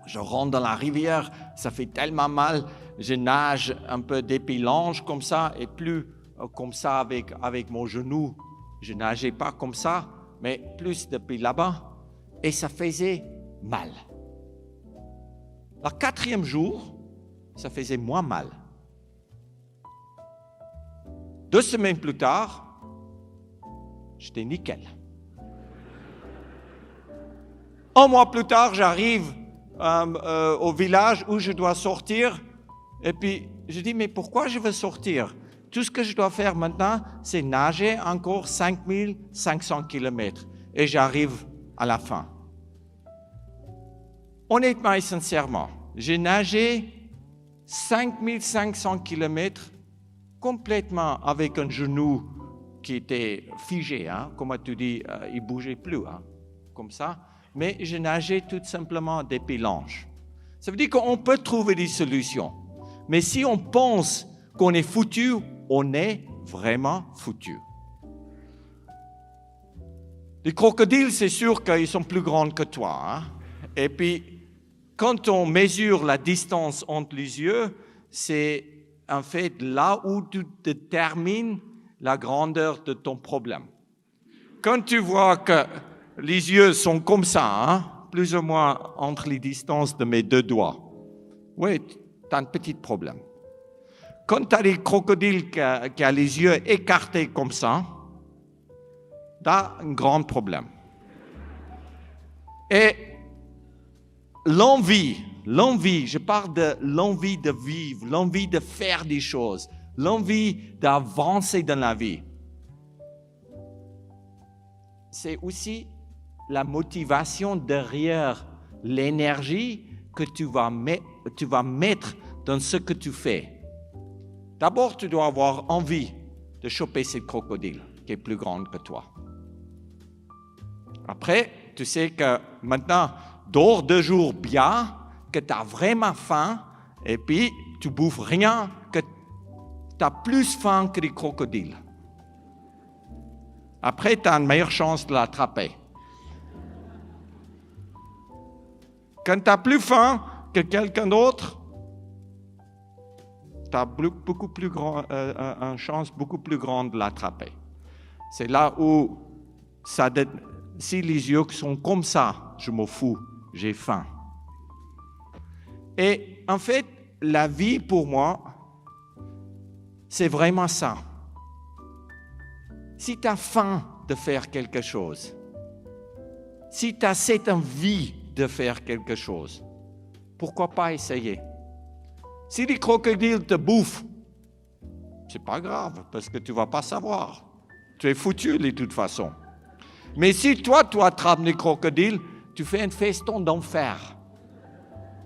Je rentre dans la rivière, ça fait tellement mal. Je nage un peu depuis l'ange comme ça et plus comme ça avec mon genou. Je nageais pas comme ça, mais plus depuis là-bas. Et ça faisait mal. Le 4e jour, ça faisait moins mal. 2 semaines plus tard, j'étais nickel. 1 mois plus tard, j'arrive au village où je dois sortir. Et puis, je dis, mais pourquoi je veux sortir? Tout ce que je dois faire maintenant, c'est nager encore 5500 km. Et j'arrive à la fin. Honnêtement et sincèrement, j'ai nagé 5500 km complètement avec un genou qui était figé, comme tu dis, il ne bougeait plus, comme ça. Mais je nageais tout simplement depuis l'ange. Ça veut dire qu'on peut trouver des solutions. Mais si on pense qu'on est foutu, on est vraiment foutu. Les crocodiles, c'est sûr qu'ils sont plus grands que toi. Et puis, quand on mesure la distance entre les yeux, c'est en fait là où tu détermines la grandeur de ton problème. Quand tu vois que les yeux sont comme ça, plus ou moins entre les distances de mes 2 doigts, oui, tu as un petit problème. Quand tu as des crocodiles qui ont les yeux écartés comme ça, tu as un grand problème. Et l'envie, je parle de l'envie de vivre, l'envie de faire des choses, l'envie d'avancer dans la vie. C'est aussi la motivation derrière l'énergie que tu vas mettre dans ce que tu fais. D'abord, tu dois avoir envie de choper cette crocodile qui est plus grande que toi. Après, tu sais que maintenant, dors 2 jours bien, que tu as vraiment faim, et puis tu bouffes rien, que tu as plus faim que les crocodiles. Après, tu as une meilleure chance de l'attraper. Quand tu as plus faim que quelqu'un d'autre, tu as une chance beaucoup plus grande de l'attraper. C'est là où, si les yeux sont comme ça, je m'en fous, j'ai faim. Et en fait, la vie pour moi, c'est vraiment ça. Si tu as faim de faire quelque chose, si tu as cette envie de faire quelque chose, pourquoi pas essayer? Si les crocodiles te bouffent, c'est pas grave, parce que tu vas pas savoir. Tu es foutu de toute façon. Mais si toi, tu attrapes les crocodiles, tu fais un feston d'enfer.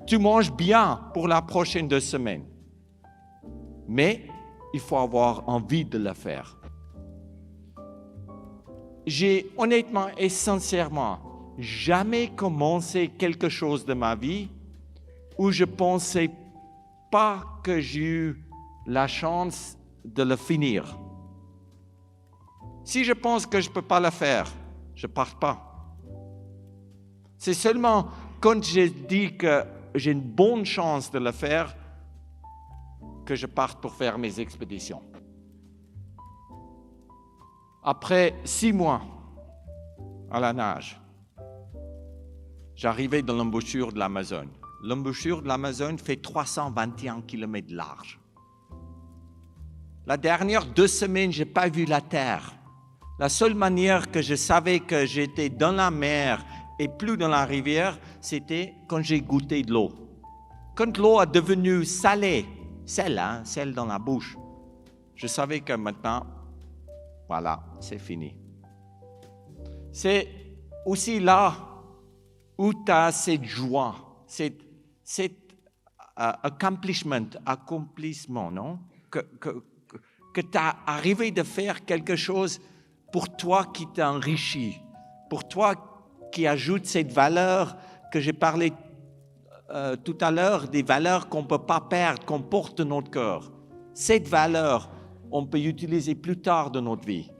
Tu manges bien pour la prochaine 2 semaines. Mais il faut avoir envie de le faire. J'ai honnêtement et sincèrement jamais commencé quelque chose de ma vie où je pensais pas que j'ai eu la chance de le finir. Si je pense que je ne peux pas le faire, je ne pars pas. C'est seulement quand je dis que j'ai une bonne chance de le faire que je parte pour faire mes expéditions. Après 6 mois à la nage, j'arrivais dans l'embouchure de l'Amazone. L'embouchure de l'Amazone fait 321 km de large. La dernière 2 semaines, je n'ai pas vu la terre. La seule manière que je savais que j'étais dans la mer et plus dans la rivière, c'était quand j'ai goûté de l'eau. Quand l'eau est devenue salée, sel dans la bouche, je savais que maintenant, voilà, c'est fini. C'est aussi là où tu as cette joie, cet accomplissement, non? Que tu as arrivé de faire quelque chose pour toi qui t'enrichit, pour toi qui ajoute cette valeur que j'ai parlé tout à l'heure, des valeurs qu'on ne peut pas perdre, qu'on porte dans notre cœur. Cette valeur, on peut l'utiliser plus tard dans notre vie.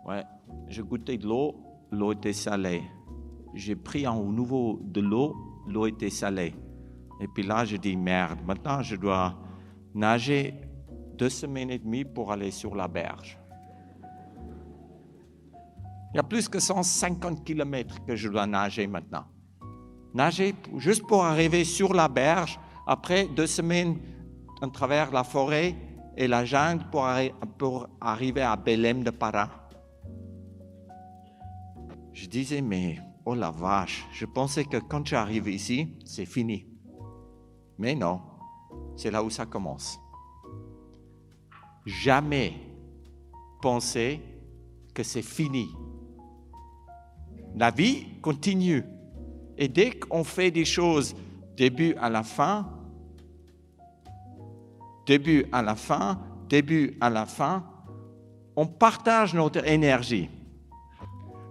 Ouais, j'ai goûté de l'eau, l'eau était salée. J'ai pris en nouveau de l'eau était salée. Et puis là, je dis merde, maintenant je dois nager 2 semaines et demie pour aller sur la berge. Il y a plus que 150 km que je dois nager maintenant. Nager juste pour arriver sur la berge, après 2 semaines à travers la forêt et la jungle pour arriver à Belém de Pará. Je disais, mais oh la vache, je pensais que quand j'arrive ici, c'est fini. Mais non, c'est là où ça commence. Jamais penser que c'est fini. La vie continue. Et dès qu'on fait des choses début à la fin, on partage notre énergie.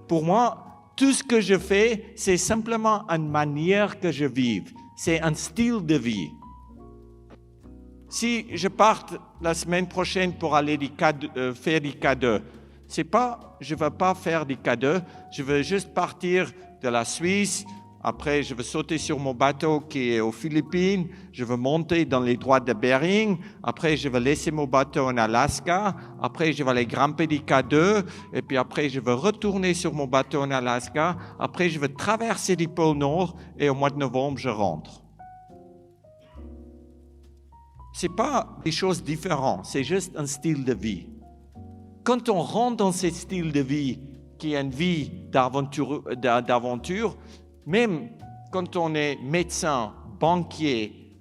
Pour moi, tout ce que je fais, c'est simplement une manière que je vive. C'est un style de vie. Si je parte la semaine prochaine pour aller faire des cadeaux, c'est pas, je ne veux pas faire des cadeaux, je veux juste partir de la Suisse. Après, je veux sauter sur mon bateau qui est aux Philippines. Je veux monter dans les droites de Bering. Après, je vais laisser mon bateau en Alaska. Après, je vais aller grimper des K2. Et puis après, je vais retourner sur mon bateau en Alaska. Après, je vais traverser le pôle Nord. Et au mois de novembre, je rentre. Ce n'est pas des choses différentes. C'est juste un style de vie. Quand on rentre dans ce style de vie, qui est une vie d'aventure, même quand on est médecin, banquier,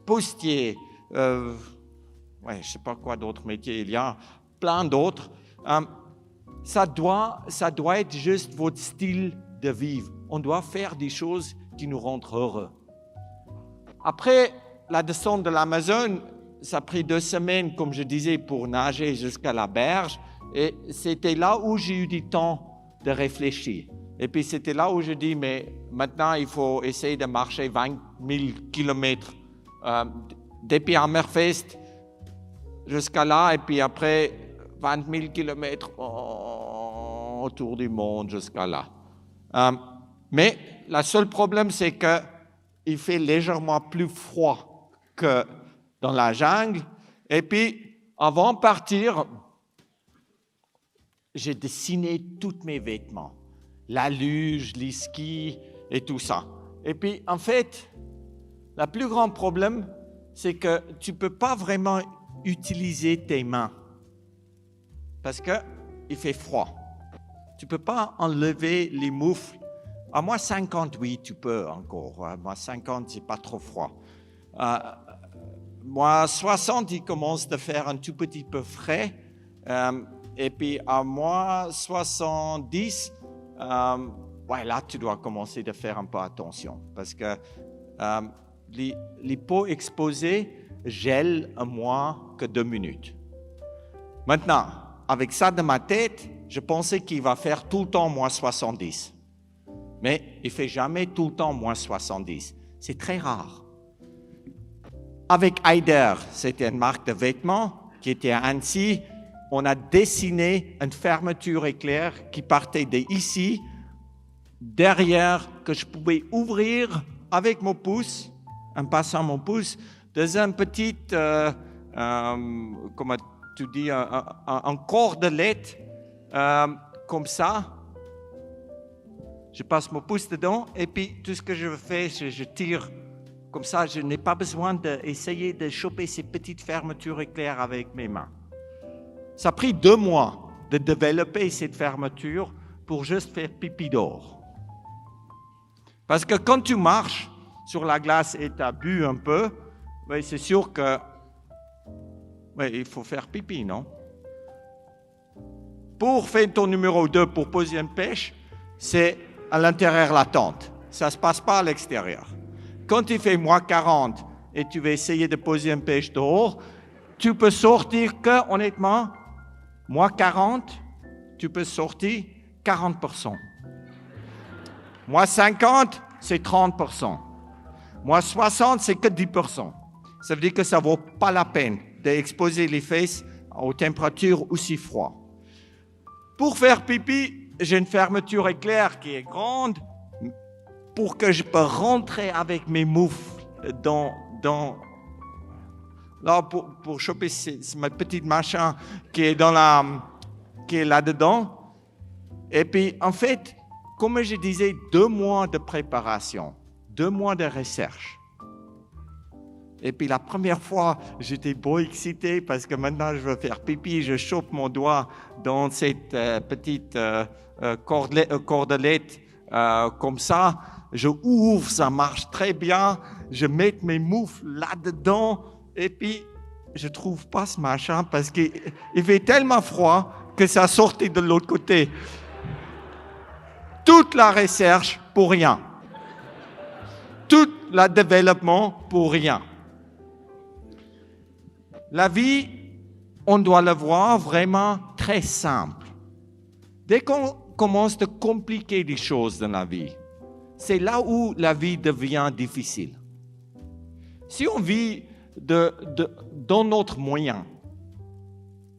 postier, je ne sais pas quoi d'autres métiers, il y a plein d'autres, ça doit être juste votre style de vivre. On doit faire des choses qui nous rendent heureux. Après la descente de l'Amazone, ça a pris 2 semaines, comme je disais, pour nager jusqu'à la berge. Et c'était là où j'ai eu du temps de réfléchir. Et puis c'était là où je dis, mais maintenant il faut essayer de marcher 20 000 kilomètres depuis Hammerfest jusqu'à là, et puis après 20 000 kilomètres autour du monde jusqu'à là. Mais le seul problème, c'est qu'il fait légèrement plus froid que dans la jungle. Et puis, avant de partir, j'ai dessiné tous mes vêtements, la luge, les skis et tout ça. Et puis, en fait, le plus grand problème, c'est que tu ne peux pas vraiment utiliser tes mains parce qu'il fait froid. Tu ne peux pas enlever les moufles. À moins 50, oui, tu peux encore. À moins 50, c'est pas trop froid. Moins 60, il commence à faire un tout petit peu frais. Et puis à moins 70, ouais, là, tu dois commencer à faire un peu attention. Parce que les peaux exposées gèlent en moins que 2 minutes. Maintenant, avec ça dans ma tête, je pensais qu'il va faire tout le temps moins 70. Mais il ne fait jamais tout le temps moins 70. C'est très rare. Avec Haider, c'était une marque de vêtements qui était à Annecy. On a dessiné une fermeture éclair qui partait d'ici, derrière, que je pouvais ouvrir avec mon pouce, en passant mon pouce, dans un petit, comment tu dis, un cordelette, comme ça. Je passe mon pouce dedans et puis tout ce que je fais, je tire comme ça. Je n'ai pas besoin d'essayer de choper ces petites fermetures éclairs avec mes mains. Ça a pris 2 mois de développer cette fermeture pour juste faire pipi dehors. Parce que quand tu marches sur la glace et tu as bu un peu, ouais, c'est sûr que il faut faire pipi, non? Pour faire ton numéro 2, pour poser une pêche, c'est à l'intérieur de la tente. Ça ne se passe pas à l'extérieur. Quand il fait moins 40 et tu vas essayer de poser une pêche dehors, tu peux sortir que, honnêtement, moins 40, tu peux sortir 40%. Moins 50, c'est 30%. Moins 60, c'est que 10%. Ça veut dire que ça ne vaut pas la peine d'exposer les fesses aux températures aussi froides. Pour faire pipi, j'ai une fermeture éclair qui est grande pour que je peux rentrer avec mes moufles dans là pour choper ma petite machin qui est qui est là-dedans. Et puis, en fait, comme je disais, 2 mois de préparation, 2 mois de recherche. Et puis la première fois, j'étais beau excité parce que maintenant je veux faire pipi, je chope mon doigt dans cette petite cordelette comme ça, je ouvre, ça marche très bien, je mets mes moufles là-dedans et puis je ne trouve pas ce machin parce qu'il fait tellement froid que ça sortait de l'autre côté. Toute la recherche pour rien. Tout le développement pour rien. La vie, on doit le voir vraiment très simple. Dès qu'on commence à compliquer les choses dans la vie, c'est là où la vie devient difficile. Si on vit dans notre moyen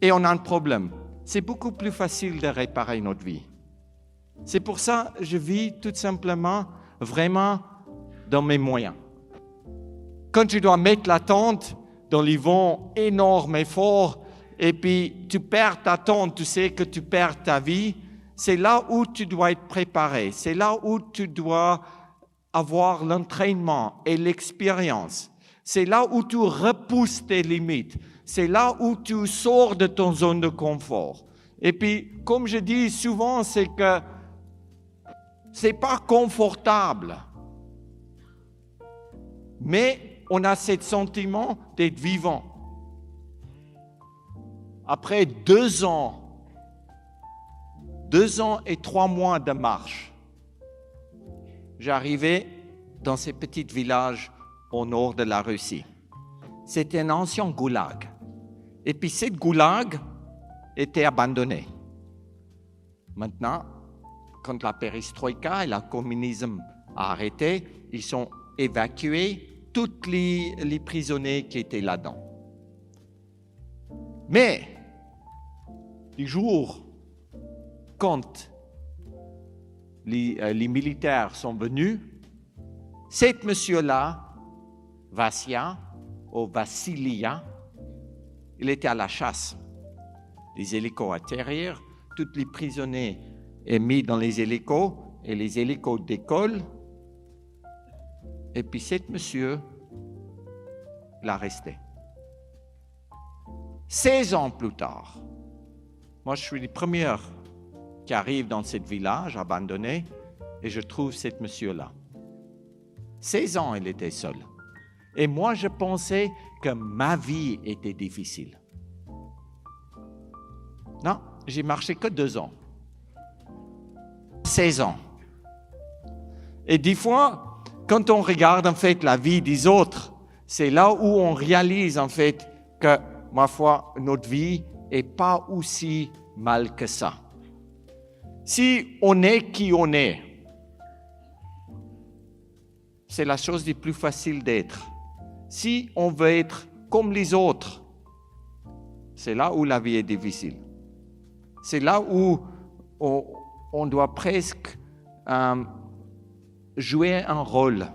et on a un problème, c'est beaucoup plus facile de réparer notre vie. C'est pour ça que je vis tout simplement vraiment dans mes moyens. Quand tu dois mettre la tente dans les vents énormes et forts, et puis tu perds ta tente, tu sais que tu perds ta vie, c'est là où tu dois être préparé, c'est là où tu dois avoir l'entraînement et l'expérience, c'est là où tu repousses tes limites, c'est là où tu sors de ton zone de confort. Et puis, comme je dis souvent, c'est que c'est pas confortable, mais on a ce sentiment d'être vivant. Après 2 ans 2 ans et 3 mois de marche, j'arrivais dans ces petits villages au nord de la Russie. C'était un ancien goulag. Et puis cette goulag était abandonnée. Maintenant, quand la perestroïka et le communisme a arrêté, ils ont évacué tous les prisonniers qui étaient là-dedans. Mais, du jour quand les militaires sont venus, cet monsieur-là, Vassia, ou Vassilia, il était à la chasse. Les hélicos atterrirent, tous les prisonniers sont mis dans les hélicos, et les hélicos décollent. Et puis cet monsieur l'a resté. 16 ans plus tard, moi je suis le premier qui arrive dans ce village abandonné et je trouve cet monsieur-là. 16 ans il était seul. Et moi je pensais que ma vie était difficile. Non, j'ai marché que 2 ans. 16 ans. Et des fois, quand on regarde en fait la vie des autres, c'est là où on réalise en fait que, ma foi, notre vie n'est pas aussi mal que ça. Si on est qui on est, c'est la chose la plus facile d'être. Si on veut être comme les autres, c'est là où la vie est difficile. C'est là où on doit presque jouer un rôle.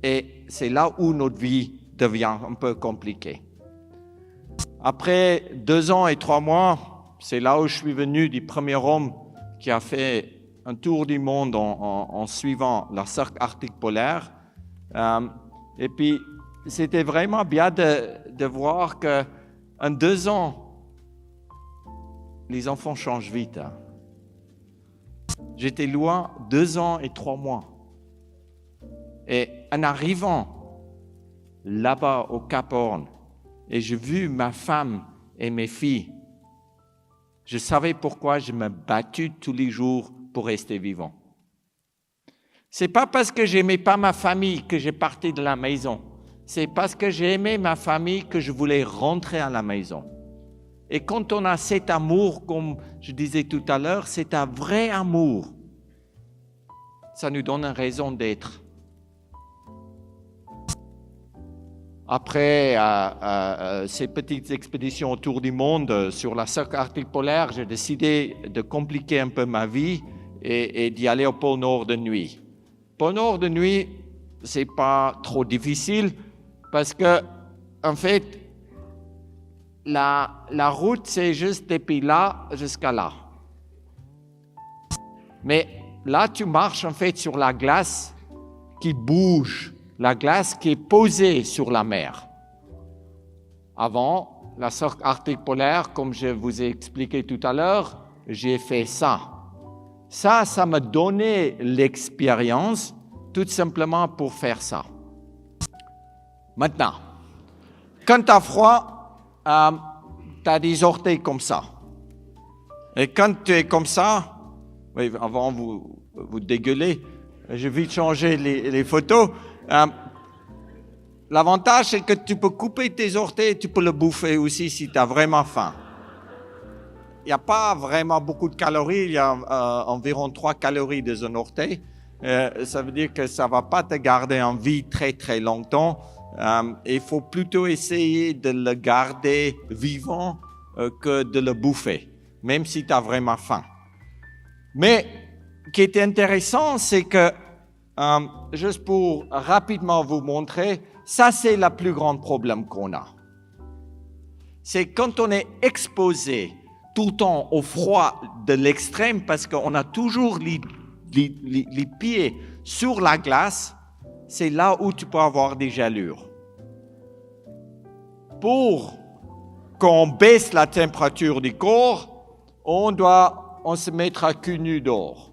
Et c'est là où notre vie devient un peu compliquée. Après 2 ans et 3 mois, c'est là où je suis venu du premier homme qui a fait un tour du monde en suivant la cercle arctique polaire. Et puis, c'était vraiment bien de voir qu'en 2 ans, les enfants changent vite. J'étais loin 2 ans et 3 mois. Et en arrivant là-bas au Cap Horn, et j'ai vu ma femme et mes filles, je savais pourquoi je me battais tous les jours pour rester vivant. C'est pas parce que j'aimais pas ma famille que j'ai parti de la maison. C'est parce que j'aimais ma famille que je voulais rentrer à la maison. Et quand on a cet amour, comme je disais tout à l'heure, c'est un vrai amour. Ça nous donne une raison d'être. Après ces petites expéditions autour du monde sur la cercle arctique polaire, j'ai décidé de compliquer un peu ma vie et d'y aller au pôle Nord de nuit. Pôle Nord de nuit, c'est pas trop difficile parce que, en fait, la route, c'est juste depuis là jusqu'à là. Mais là, tu marches en fait sur la glace qui bouge, la glace qui est posée sur la mer. Avant, la cercle arctique polaire, comme je vous ai expliqué tout à l'heure, j'ai fait ça. Ça m'a donné l'expérience tout simplement pour faire ça. Maintenant, quand tu as froid, tu as des orteils comme ça. Et quand tu es comme ça, oui, avant vous dégueulez, je vais vite changer les photos. L'avantage, c'est que tu peux couper tes orteils et tu peux le bouffer aussi si tu as vraiment faim. Il n'y a pas vraiment beaucoup de calories, il y a environ 3 calories dans un orteil. Ça veut dire que ça ne va pas te garder en vie très très longtemps. Il faut plutôt essayer de le garder vivant que de le bouffer, même si tu as vraiment faim. Mais ce qui est intéressant, c'est que, juste pour rapidement vous montrer, ça c'est le plus grand problème qu'on a. C'est quand on est exposé tout le temps au froid de l'extrême, parce qu'on a toujours les pieds sur la glace, c'est là où tu peux avoir des gelures. Pour qu'on baisse la température du corps, on se mettra cul nu dehors.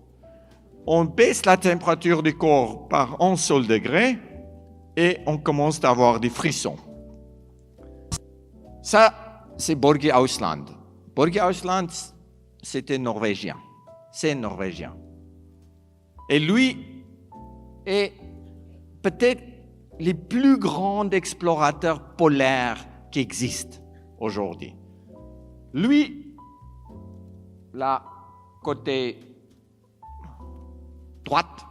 On baisse la température du corps par 1 seul degré et on commence à avoir des frissons. Ça, c'est Borgi Ausland. Borgi Ausland, c'était norvégien. C'est norvégien. Et lui est peut-être le plus grand explorateur polaire qui existe aujourd'hui. Lui, là, côté droite,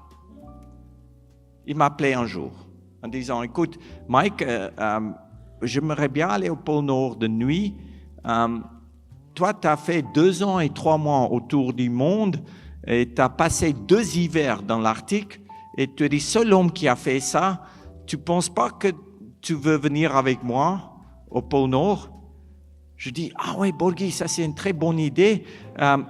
il m'a appelé un jour en disant, écoute, Mike, j'aimerais bien aller au pôle Nord de nuit. Toi, tu as fait 2 ans et 3 mois autour du monde et tu as passé 2 hivers dans l'Arctique et tu es le seul homme qui a fait ça. Tu ne penses pas que tu veux venir avec moi au pôle Nord? Je dis, ah oui, Borghi, ça c'est une très bonne idée,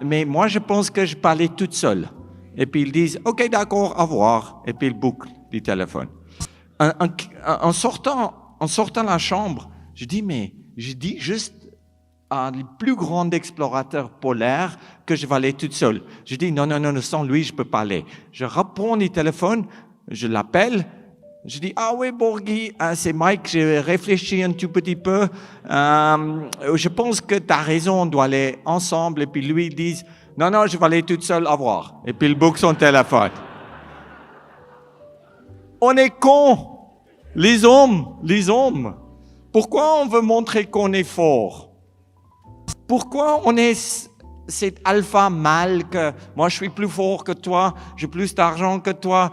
mais moi je pense que je peux aller toute seule. Et puis ils disent, ok, d'accord, au revoir. Et puis ils bouclent du téléphone. En sortant de la chambre, je dis juste à le plus grand explorateur polaire que je vais aller toute seule. Je dis, non, sans lui, je ne peux pas aller. Je reprends le téléphone, je l'appelle. Je dis, ah oui, Borghi, c'est Mike, j'ai réfléchi un tout petit peu. Je pense que tu as raison, on doit aller ensemble. Et puis lui, il dit, non, je vais aller toute seule, au revoir. Et puis il boucle son téléphone. On est cons, les hommes. Pourquoi on veut montrer qu'on est fort? Pourquoi on est cet alpha mâle que moi je suis plus fort que toi, j'ai plus d'argent que toi?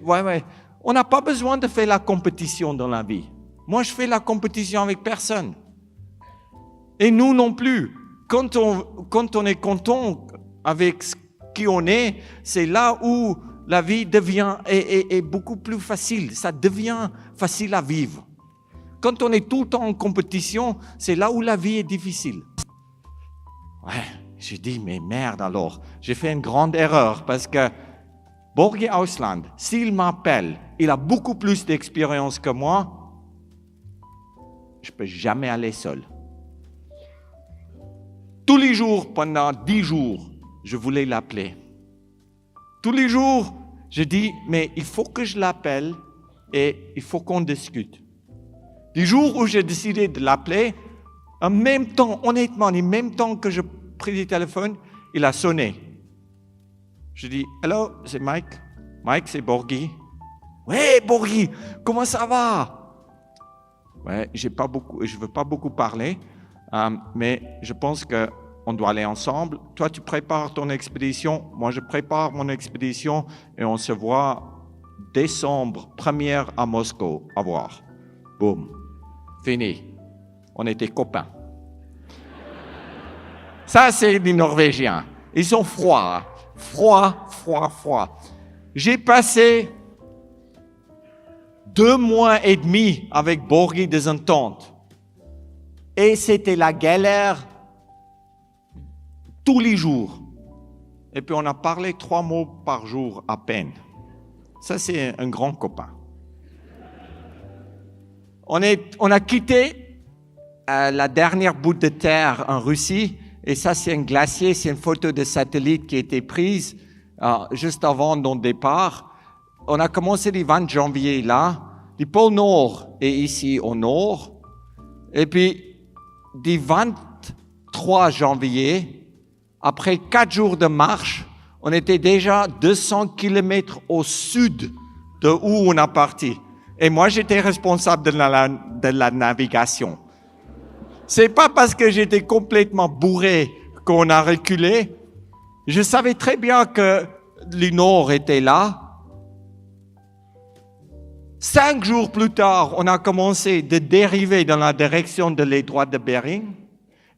Ouais. On n'a pas besoin de faire la compétition dans la vie. Moi, je fais la compétition avec personne. Et nous non plus. Quand on est content avec qui on est, c'est là où la vie devient est beaucoup plus facile. Ça devient facile à vivre. Quand on est tout le temps en compétition, c'est là où la vie est difficile. Ouais, j'ai dit, mais merde alors. J'ai fait une grande erreur parce que Borghi Ausland, s'il m'appelle, il a beaucoup plus d'expérience que moi, je ne peux jamais aller seul. Tous les jours, pendant 10 jours, je voulais l'appeler. Tous les jours, je dis, mais il faut que je l'appelle et il faut qu'on discute. Du jour où j'ai décidé de l'appeler, en même temps, honnêtement, en même temps que je pris le téléphone, il a sonné. Je dis, hello, c'est Mike. Mike, c'est Borghi. Ouais, Borghi, comment ça va? Ouais, je ne veux pas beaucoup parler, mais je pense qu'on doit aller ensemble. Toi, tu prépares ton expédition, moi je prépare mon expédition et on se voit décembre 1er à Moscou. Au revoir. Boum. Fini. On était copains. Ça, c'est les Norvégiens. Ils sont froids. Froid. J'ai passé 2 mois et demi avec Borghi dans une tente. Et c'était la galère tous les jours. Et puis on a parlé 3 mots par jour à peine. Ça, c'est un grand copain. On a quitté la dernière bout de terre en Russie. Et ça, c'est un glacier, c'est une photo de satellite qui a été prise juste avant notre départ. On a commencé le 20 janvier là. Le pôle Nord est ici au nord. Et puis, du 23 janvier, après 4 jours de marche, on était déjà 200 km au sud de où on a parti. Et moi, j'étais responsable de la navigation. C'est pas parce que j'étais complètement bourré qu'on a reculé. Je savais très bien que le nord était là. 5 jours plus tard, on a commencé de dériver dans la direction de l'étroit de Bering.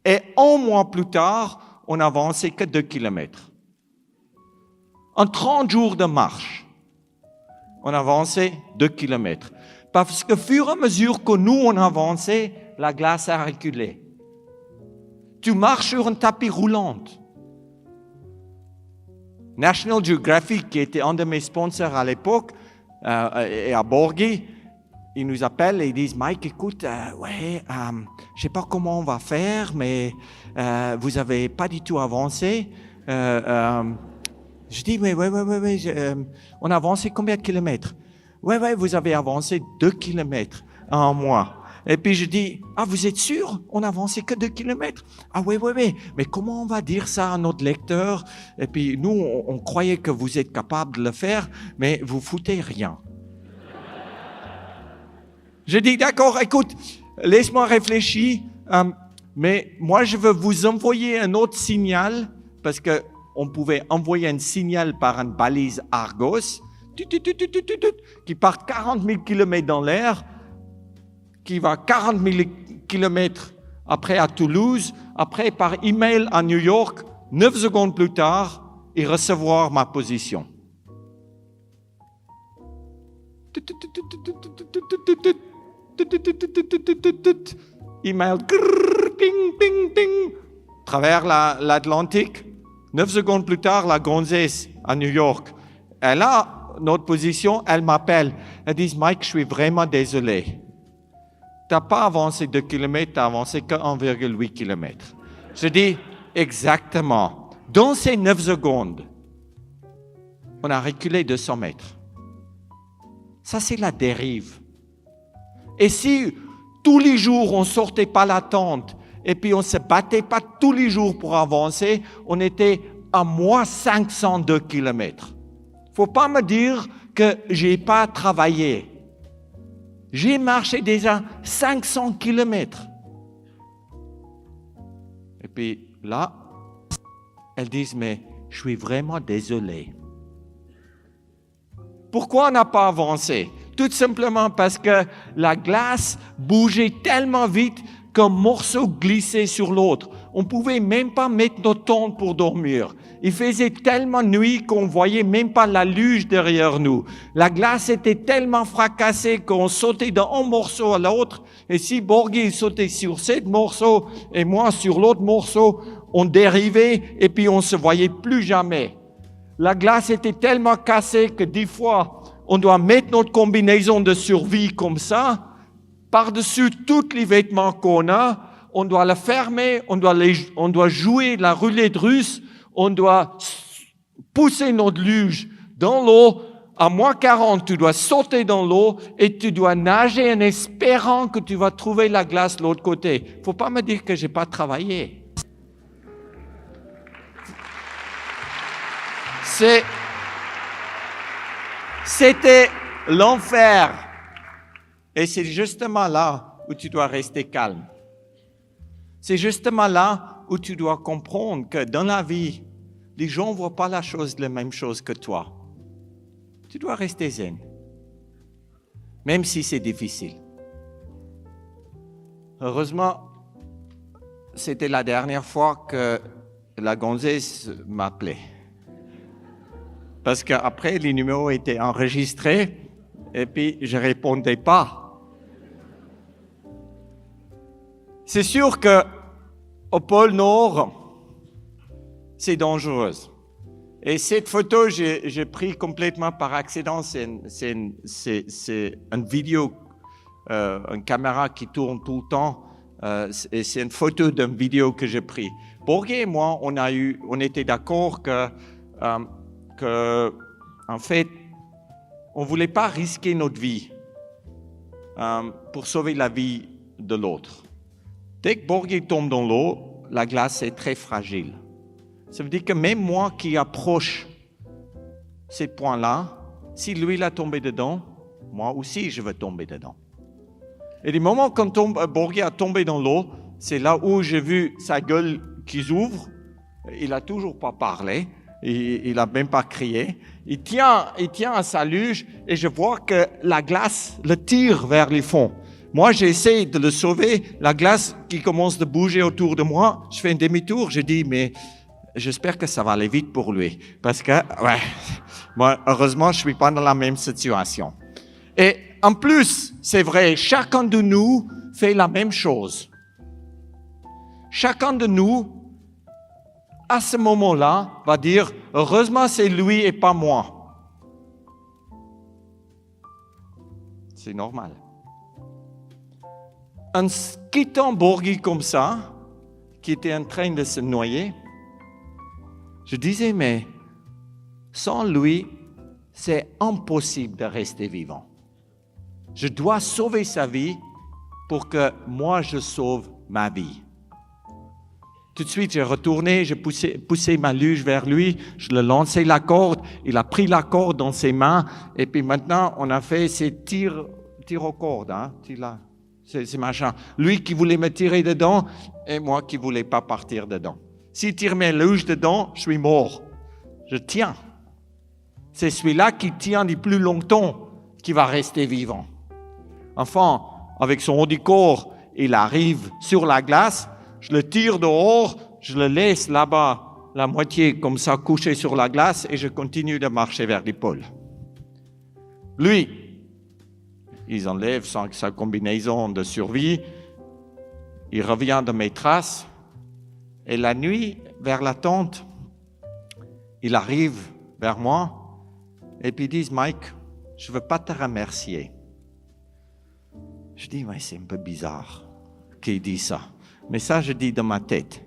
Et 1 mois plus tard, on n'avançait que 2 kilomètres. En 30 jours de marche, on avançait 2 kilomètres. Parce que, au fur et à mesure que nous, on avançait, la glace a reculé. Tu marches sur un tapis roulant. National Geographic, qui était un de mes sponsors à l'époque, et à Borghi, ils nous appellent et ils disent, Mike, écoute, je ne sais pas comment on va faire, mais vous n'avez pas du tout avancé. Je dis, mais on a avancé combien de kilomètres? Ouais, vous avez avancé 2 kilomètres en un mois. Et puis je dis, ah, vous êtes sûr? On n'avançait que 2 kilomètres. Ah oui, mais comment on va dire ça à notre lecteur? Et puis nous, on croyait que vous êtes capable de le faire, mais vous foutez rien. Je dis, d'accord, écoute, laisse-moi réfléchir, mais moi je veux vous envoyer un autre signal, parce que on pouvait envoyer un signal par une balise Argos, qui part 40 000 km dans l'air, qui va 40 000 km après à Toulouse, après par email à New York, 9 secondes plus tard, et recevoir ma position. Email, ding, ding, ding, travers l'Atlantique. 9 secondes plus tard, la gonzesse à New York. Elle a notre position, elle m'appelle. Elle dit, Mike, je suis vraiment désolé. Tu n'as pas avancé 2 km, tu n'as avancé que 1,8 km. Je dis, exactement. Dans ces 9 secondes, on a reculé 200 mètres. Ça, c'est la dérive. Et si tous les jours, on ne sortait pas la tente, et puis on ne se battait pas tous les jours pour avancer, on était à moins 502 km. Il ne faut pas me dire que je n'ai pas travaillé. J'ai marché déjà 500 km. Et puis là, elles disent, mais je suis vraiment désolé. Pourquoi on n'a pas avancé? Tout simplement parce que la glace bougeait tellement vite qu'un morceau glissait sur l'autre. On ne pouvait même pas mettre nos tentes pour dormir. Il faisait tellement nuit qu'on ne voyait même pas la luge derrière nous. La glace était tellement fracassée qu'on sautait d'un morceau à l'autre. Et si Borghi sautait sur ce morceau et moi sur l'autre morceau, on dérivait et puis on ne se voyait plus jamais. La glace était tellement cassée que des fois, on doit mettre notre combinaison de survie comme ça, par-dessus tous les vêtements qu'on a, on doit la fermer, on doit jouer la roulette russe, on doit pousser notre luge dans l'eau. À moins 40, tu dois sauter dans l'eau et tu dois nager en espérant que tu vas trouver la glace de l'autre côté. Il ne faut pas me dire que je n'ai pas travaillé. C'était l'enfer. Et c'est justement là où tu dois rester calme. C'est justement là où tu dois comprendre que dans la vie, les gens ne voient pas la même chose que toi. Tu dois rester zen, même si c'est difficile. Heureusement, c'était la dernière fois que la gonzesse m'appelait. Parce qu'après, les numéros étaient enregistrés et puis je ne répondais pas. C'est sûr qu'au pôle Nord, c'est dangereux. Et cette photo, j'ai pris complètement par accident. C'est une vidéo, une caméra qui tourne tout le temps. Et c'est une photo d'une vidéo que j'ai prise. Borghi et moi, on était d'accord que en fait, on ne voulait pas risquer notre vie pour sauver la vie de l'autre. Dès que Borghi tombe dans l'eau, la glace est très fragile. Ça veut dire que même moi qui approche ces points-là, si lui il a tombé dedans, moi aussi je veux tomber dedans. Et du moment quand Borghi a tombé dans l'eau, c'est là où j'ai vu sa gueule qui s'ouvre. Il n'a toujours pas parlé, il n'a même pas crié. Il tient à sa luge et je vois que la glace le tire vers le fond. Moi, j'essaie de le sauver. La glace qui commence de bouger autour de moi, je fais un demi-tour. Je dis, mais j'espère que ça va aller vite pour lui. Parce que, moi, heureusement, je ne suis pas dans la même situation. Et en plus, c'est vrai, chacun de nous fait la même chose. Chacun de nous, à ce moment-là, va dire, heureusement, c'est lui et pas moi. C'est normal. En quittant Borghi comme ça, qui était en train de se noyer, je disais, mais sans lui, c'est impossible de rester vivant. Je dois sauver sa vie pour que moi je sauve ma vie. Tout de suite, j'ai retourné, j'ai poussé ma luge vers lui, je lui ai lancé la corde, il a pris la corde dans ses mains, et puis maintenant, on a fait ces tirs aux cordes, hein, ces machins. Lui qui voulait me tirer dedans, et moi qui voulais pas partir dedans. S'il tire mes luges dedans, je suis mort. Je tiens. C'est celui-là qui tient le plus longtemps qui va rester vivant. Enfin, avec son haut du corps, il arrive sur la glace, je le tire dehors, je le laisse là-bas, la moitié comme ça, couché sur la glace, et je continue de marcher vers l'épaule. Lui, il enlève sa combinaison de survie, il revient de mes traces, et la nuit, vers la tente, il arrive vers moi, et puis il dit, Mike, je ne veux pas te remercier. Je dis, mais c'est un peu bizarre qu'il dise ça. Mais ça, je dis dans ma tête.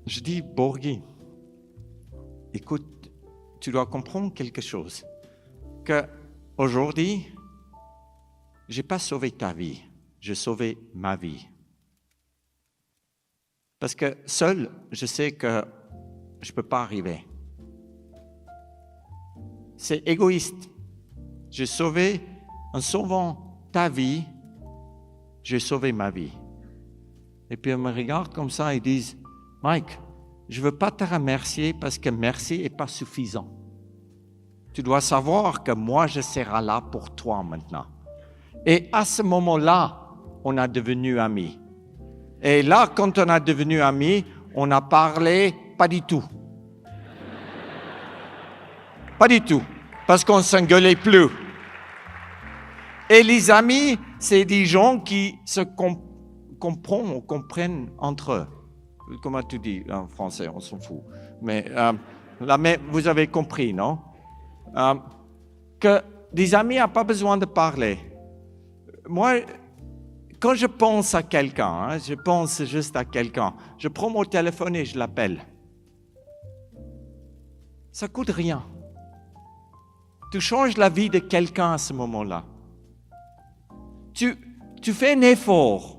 Je dis, Borghi, écoute, tu dois comprendre quelque chose. Qu'aujourd'hui, je n'ai pas sauvé ta vie, j'ai sauvé ma vie. Parce que seul, je sais que je ne peux pas arriver. C'est égoïste. J'ai sauvé, en sauvant ta vie, j'ai sauvé ma vie. Et puis, ils me regardent comme ça et disent, Mike, je ne veux pas te remercier parce que merci n'est pas suffisant. Tu dois savoir que moi, je serai là pour toi maintenant. Et à ce moment-là, on a devenu amis. Et là, quand on a devenu amis, on a parlé pas du tout. Pas du tout, parce qu'on ne s'engueulait plus. Et les amis, c'est des gens qui se comprennent entre eux. Comment tu dis en français, on s'en fout. Mais vous avez compris, non? Que des amis n'ont pas besoin de parler. Moi, quand je pense à quelqu'un, je pense juste à quelqu'un, je prends mon téléphone et je l'appelle. Ça ne coûte rien. Tu changes la vie de quelqu'un à ce moment-là. Tu fais un effort.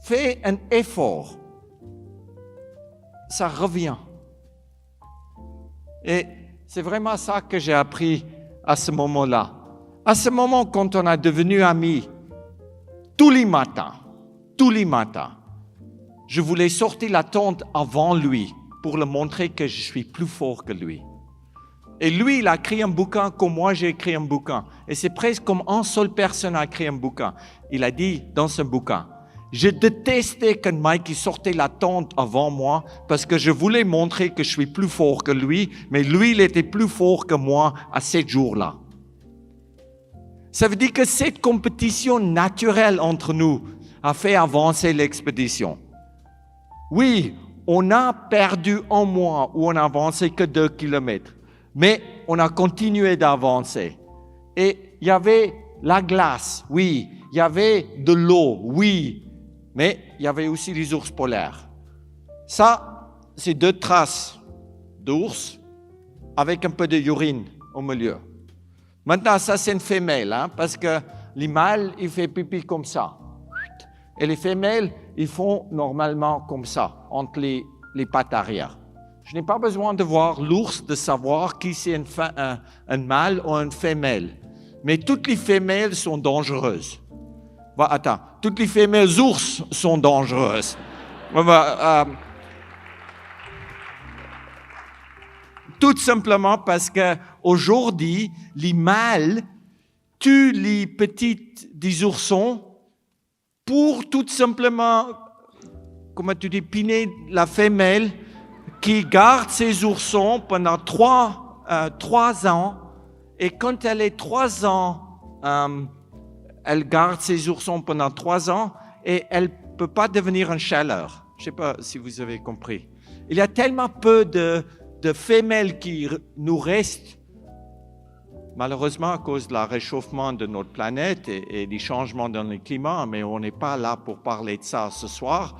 Fais un effort. Ça revient. Et c'est vraiment ça que j'ai appris à ce moment-là. À ce moment, quand on est devenu amis, tous les matins, je voulais sortir la tente avant lui pour lui montrer que je suis plus fort que lui. Et lui, il a écrit un bouquin comme moi, j'ai écrit un bouquin. Et c'est presque comme une seule personne a écrit un bouquin. Il a dit dans ce bouquin, je détestais que Mike sortait la tente avant moi parce que je voulais montrer que je suis plus fort que lui, mais lui, il était plus fort que moi à ces jours-là. Ça veut dire que cette compétition naturelle entre nous a fait avancer l'expédition. Oui, on a perdu un mois où on n'a avancé que 2 kilomètres. Mais on a continué d'avancer. Et il y avait la glace, oui. Il y avait de l'eau, oui. Mais il y avait aussi les ours polaires. Ça, c'est 2 traces d'ours avec un peu de urine au milieu. Maintenant, ça, c'est une femelle, parce que les mâles, ils font pipi comme ça. Et les femelles, ils font normalement comme ça, entre les pattes arrière. Je n'ai pas besoin de voir l'ours, de savoir qui c'est un mâle ou une femelle. Mais toutes les femelles sont dangereuses. Attends, toutes les femelles ours sont dangereuses. Tout simplement parce qu'aujourd'hui, les mâles tuent les des oursons pour tout simplement, comment tu dis, piner la femelle qui garde ses oursons pendant 3 ans. Et quand elle est 3 ans, elle garde ses oursons pendant 3 ans et elle ne peut pas devenir une chaleur. Je ne sais pas si vous avez compris. Il y a tellement peu de femelles qui nous restent, malheureusement à cause de la réchauffement de notre planète et des changements dans le climat, mais on n'est pas là pour parler de ça ce soir,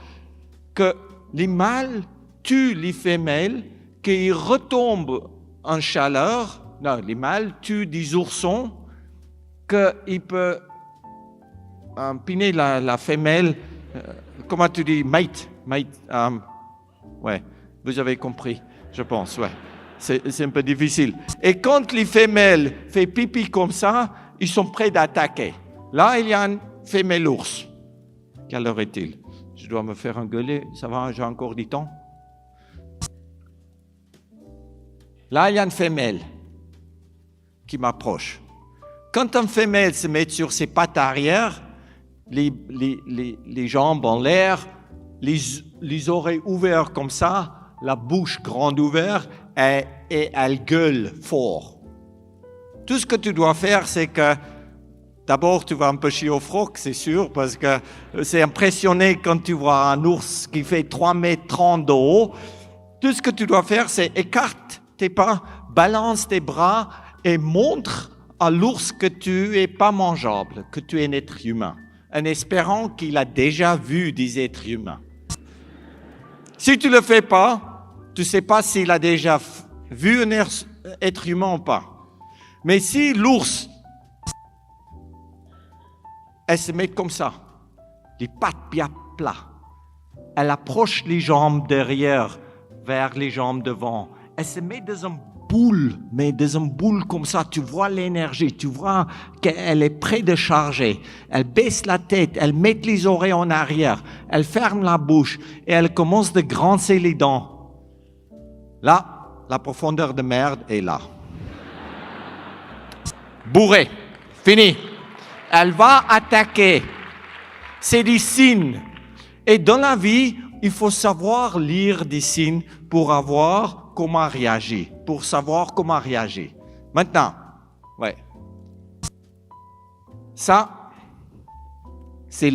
que les mâles tuent les femelles qui retombent en chaleur. Non, les mâles tuent des oursons qu'ils peuvent piner la femelle. Comment tu dis? Mate. Ouais, vous avez compris, je pense, ouais. C'est un peu difficile. Et quand les femelles font pipi comme ça, ils sont prêts d'attaquer. Là, il y a une femelle ours. Quelle heure est-il? Je dois me faire engueuler. Ça va, j'ai encore du temps. Là, il y a une femelle qui m'approche. Quand une femelle se met sur ses pattes arrière, les jambes en l'air, les oreilles ouvertes comme ça, la bouche grande ouverte, et elle gueule fort. Tout ce que tu dois faire, c'est que d'abord, tu vas un peu chier au froc, c'est sûr, parce que c'est impressionné quand tu vois un ours qui fait 3,30 m de haut. Tout ce que tu dois faire, c'est écarte tes pas, balance tes bras et montre à l'ours que tu es pas mangeable, que tu es un être humain, en espérant qu'il a déjà vu des êtres humains. Si tu ne le fais pas, tu ne sais pas s'il a déjà vu un être humain ou pas. Mais si l'ours, elle se met comme ça, les pattes bien plats, elle approche les jambes derrière vers les jambes devant, elle se met dans une boule, mais dans une boule comme ça, tu vois l'énergie, tu vois qu'elle est prête de charger. Elle baisse la tête, elle met les oreilles en arrière, elle ferme la bouche et elle commence de grincer les dents. Là, la profondeur de merde est là. Bourré, fini. Elle va attaquer. C'est des signes. Et dans la vie, il faut savoir lire des signes pour savoir comment réagir. Maintenant, ouais. Ça, c'est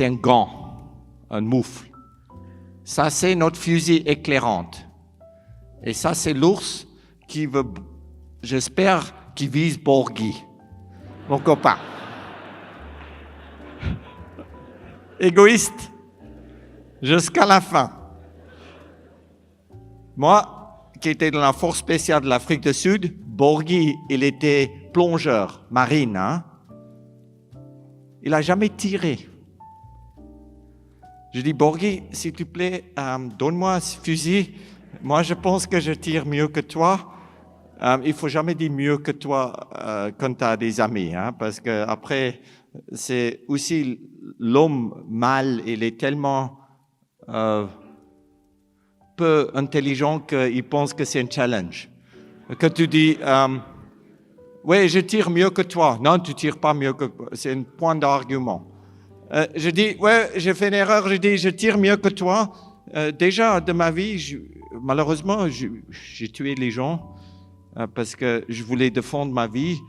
un gant, un moufle. Ça, c'est notre fusil éclairante. Et ça, c'est l'ours qui veut, j'espère, qui vise Borghi, mon copain. Égoïste, jusqu'à la fin. Moi, qui étais dans la force spéciale de l'Afrique du Sud, Borghi, il était plongeur marine. Hein? Il n'a jamais tiré. Je dis, Borghi, s'il te plaît, donne-moi ce fusil. Moi, je pense que je tire mieux que toi. Il ne faut jamais dire mieux que toi quand tu as des amis, hein, parce que après, c'est aussi l'homme mâle, il est tellement peu intelligent qu'il pense que c'est un challenge. Que tu dis, oui, je tire mieux que toi. Non, tu ne tires pas mieux que toi. C'est un point d'argument. Je dis, ouais, j'ai fait une erreur, je dis, je tire mieux que toi. Déjà, de ma vie, malheureusement, j'ai tué les gens parce que je voulais défendre ma vie.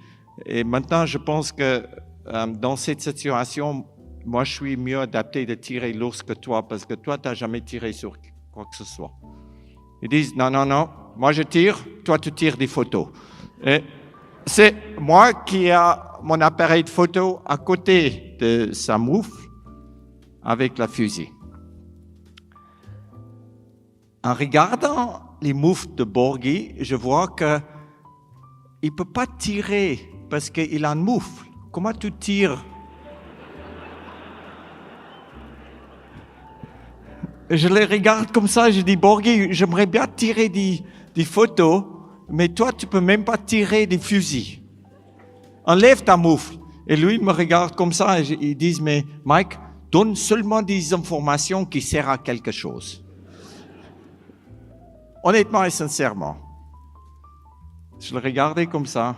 Et maintenant, je pense que dans cette situation, moi, je suis mieux adapté de tirer l'ours que toi parce que toi, tu n'as jamais tiré sur quoi que ce soit. Ils disent, non, moi, je tire, toi, tu tires des photos. Et c'est moi qui ai mon appareil de photo à côté de sa moufle avec la fusil. En regardant les moufles de Borghi, je vois qu'il ne peut pas tirer parce qu'il a un moufle. Comment tu tires? Je les regarde comme ça, je dis, Borghi, j'aimerais bien tirer des photos, mais toi, tu ne peux même pas tirer des fusils. Enlève ta moufle. Et lui, il me regarde comme ça, et ils disent, mais Mike, donne seulement des informations qui servent à quelque chose. Honnêtement et sincèrement, je le regardais comme ça.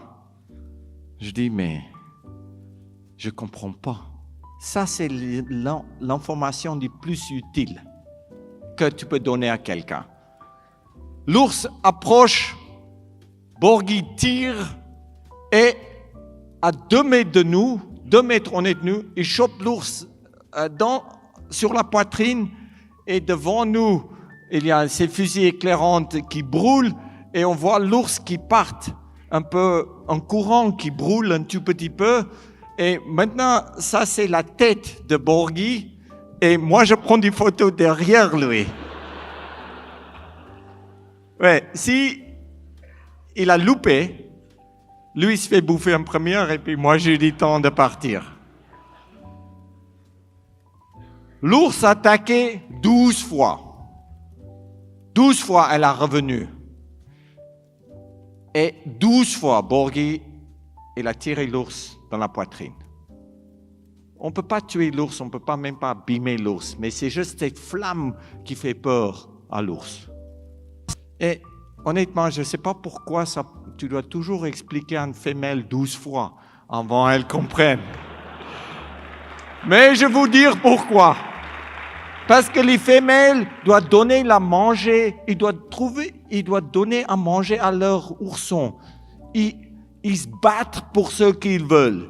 Je dis, mais je ne comprends pas. Ça, c'est l'information la plus utile que tu peux donner à quelqu'un. L'ours approche, Borghi tire et à 2 mètres de nous, 2 mètres on est de nous, il chope l'ours sur la poitrine et devant nous, il y a ces fusils éclairantes qui brûlent et on voit l'ours qui part un peu en courant, qui brûle un tout petit peu. Et maintenant, ça c'est la tête de Borghi et moi je prends des photos derrière lui. Ouais, si il a loupé, lui il se fait bouffer en première et puis moi j'ai eu du temps de partir. L'ours a attaqué 12 fois. 12 fois, elle a revenu. Et 12 fois, Borghi, il a tiré l'ours dans la poitrine. On ne peut pas tuer l'ours, on ne peut pas même pas abîmer l'ours, mais c'est juste cette flamme qui fait peur à l'ours. Et honnêtement, je ne sais pas pourquoi tu dois toujours expliquer à une femelle 12 fois avant qu'elle comprenne. Mais je vais vous dire pourquoi. Parce que les femelles doivent donner à manger, ils doivent donner à manger à leurs oursons. Ils se battent pour ce qu'ils veulent,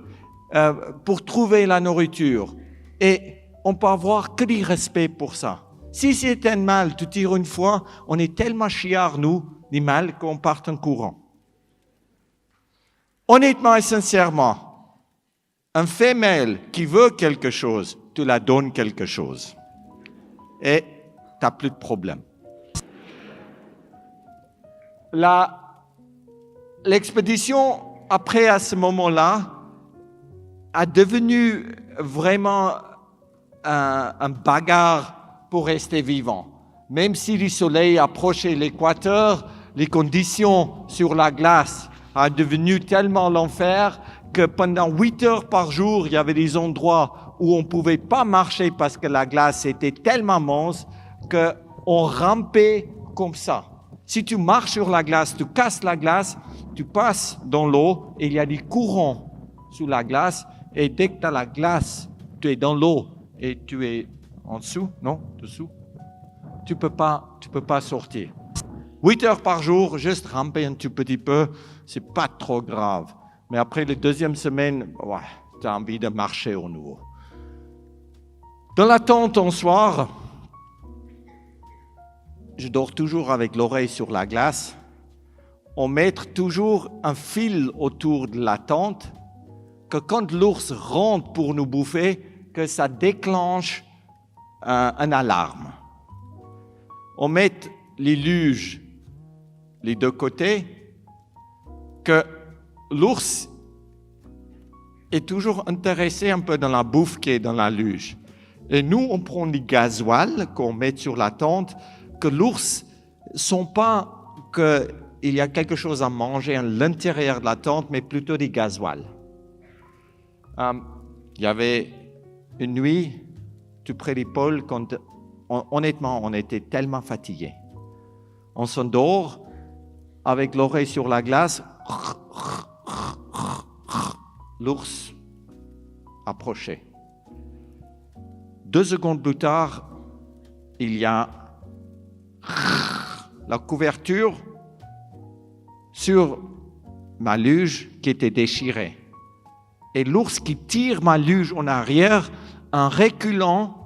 pour trouver la nourriture. Et on peut avoir que du respect pour ça. Si c'est un mâle, tu tires une fois, on est tellement chiards, nous, les mâles, qu'on part en courant. Honnêtement et sincèrement, un femelle qui veut quelque chose, tu la donnes quelque chose. Et tu n'as plus de problème. L'expédition, après à ce moment-là, a devenu vraiment un bagarre pour rester vivant. Même si le soleil approchait l'équateur, les conditions sur la glace sont devenues tellement l'enfer que pendant 8 heures par jour, il y avait des endroits où on ne pouvait pas marcher parce que la glace était tellement mince qu'on rampait comme ça. Si tu marches sur la glace, tu casses la glace, tu passes dans l'eau et il y a des courants sous la glace. Et dès que tu as la glace, tu es dans l'eau et tu es en dessous, non, dessous, tu peux pas sortir. 8 heures par jour, juste ramper un tout petit peu, c'est pas trop grave. Mais après la deuxième semaine, ouais, tu as envie de marcher au nouveau. Dans la tente en soir, je dors toujours avec l'oreille sur la glace. On met toujours un fil autour de la tente que quand l'ours rentre pour nous bouffer, que ça déclenche un alarme. On met les luges les deux côtés, que l'ours est toujours intéressé un peu dans la bouffe qui est dans la luge. Et nous, on prend des gasoils qu'on met sur la tente, que l'ours ne sent pas qu'il y a quelque chose à manger à l'intérieur de la tente, mais plutôt des gasoils. Il y avait une nuit, tout près d'épaule, quand honnêtement, on était tellement fatigués. On s'endort avec l'oreille sur la glace. L'ours approchait. 2 secondes plus tard, il y a la couverture sur ma luge qui était déchirée. Et l'ours qui tire ma luge en arrière en reculant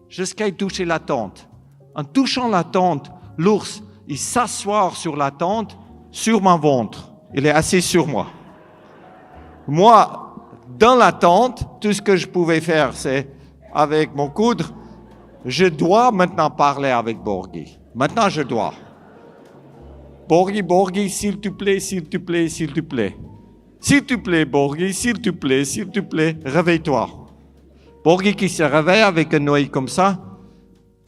jusqu'à y toucher la tente. En touchant la tente, l'ours, il s'assoit sur la tente, sur mon ventre. Il est assis sur moi. Moi, dans la tente, tout ce que je pouvais faire, c'est, avec mon coude, je dois maintenant parler avec Borghi. Maintenant, je dois. Borghi, s'il te plaît, s'il te plaît, s'il te plaît. S'il te plaît, Borghi, s'il te plaît, réveille-toi. Borghi qui se réveille avec un œil comme ça.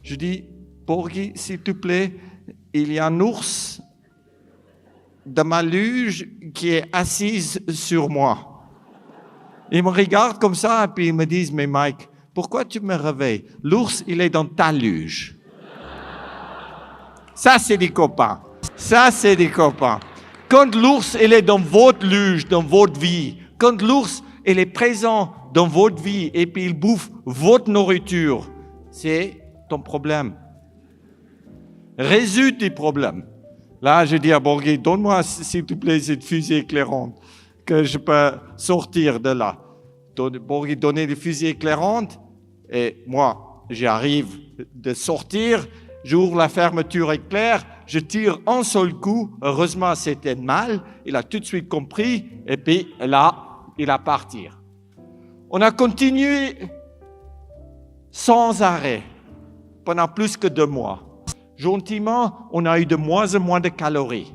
Je dis, Borghi, s'il te plaît, il y a un ours dans ma luge qui est assise sur moi. Il me regarde comme ça et puis ils me disent, mais Mike, pourquoi tu me réveilles? L'ours, il est dans ta luge. Ça, c'est des copains. Ça, c'est des copains. Quand l'ours, il est dans votre luge, dans votre vie, quand l'ours, il est présent dans votre vie et puis il bouffe votre nourriture, c'est ton problème. Résout tes problèmes. Là, je dis à Borghi, donne-moi, s'il te plaît, cette fusée éclairante, que je peux sortir de là. Borghi donnait des fusées éclairantes, et moi, j'arrive de sortir, j'ouvre la fermeture éclair, je tire un seul coup, heureusement c'était mal, il a tout de suite compris, et puis là, il a parti. On a continué sans arrêt, pendant plus que 2 mois. Gentiment, on a eu de moins en moins de calories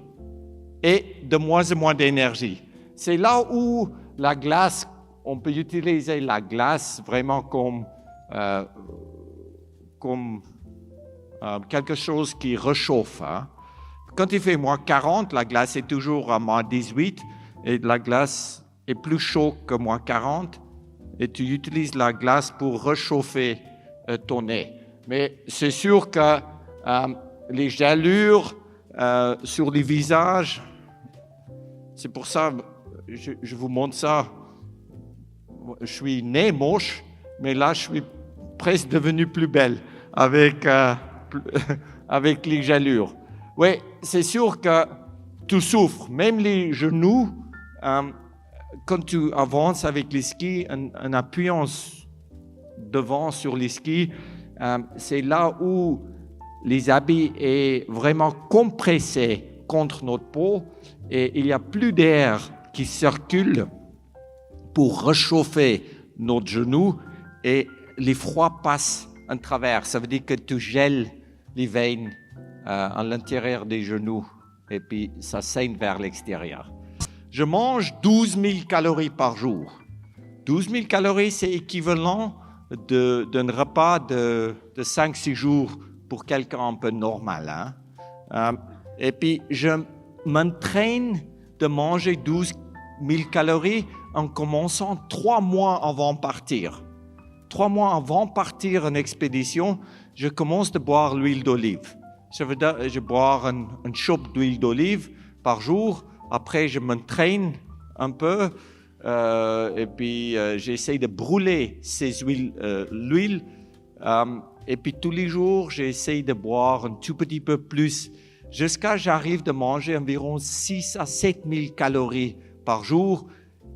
et de moins en moins d'énergie. C'est là où la glace, on peut utiliser la glace vraiment comme euh, comme quelque chose qui réchauffe. Hein. Quand il fait moins 40, la glace est toujours à moins 18 et la glace est plus chaude que moins 40 et tu utilises la glace pour réchauffer ton nez. Mais c'est sûr que les gelures sur les visages, c'est pour ça que je vous montre ça. Je suis né moche, mais là je suis presque devenue plus belle avec les gelures. Oui, c'est sûr que tu souffres, même les genoux, quand tu avances avec les skis, en appuyant devant sur les skis, c'est là où les habits est vraiment compressés contre notre peau et il n'y a plus d'air qui circule pour réchauffer notre genou et les froids passent en travers. Ça veut dire que tu gèles les veines à l'intérieur des genoux et puis ça saigne vers l'extérieur. Je mange 12 000 calories par jour. 12 000 calories, c'est équivalent d'un repas de 5-6 jours pour quelqu'un un peu normal. Hein? Et puis, je m'entraîne de manger 12 000 calories en commençant 3 mois avant de partir. 3 mois avant de partir en expédition, je commence de boire l'huile d'olive. Ça veut dire que je bois une chope d'huile d'olive par jour. Après, je m'entraîne un peu et puis j'essaie de brûler l'huile. Et puis tous les jours, j'essaie de boire un tout petit peu plus jusqu'à j'arrive de manger environ 6 à 7 000 calories par jour.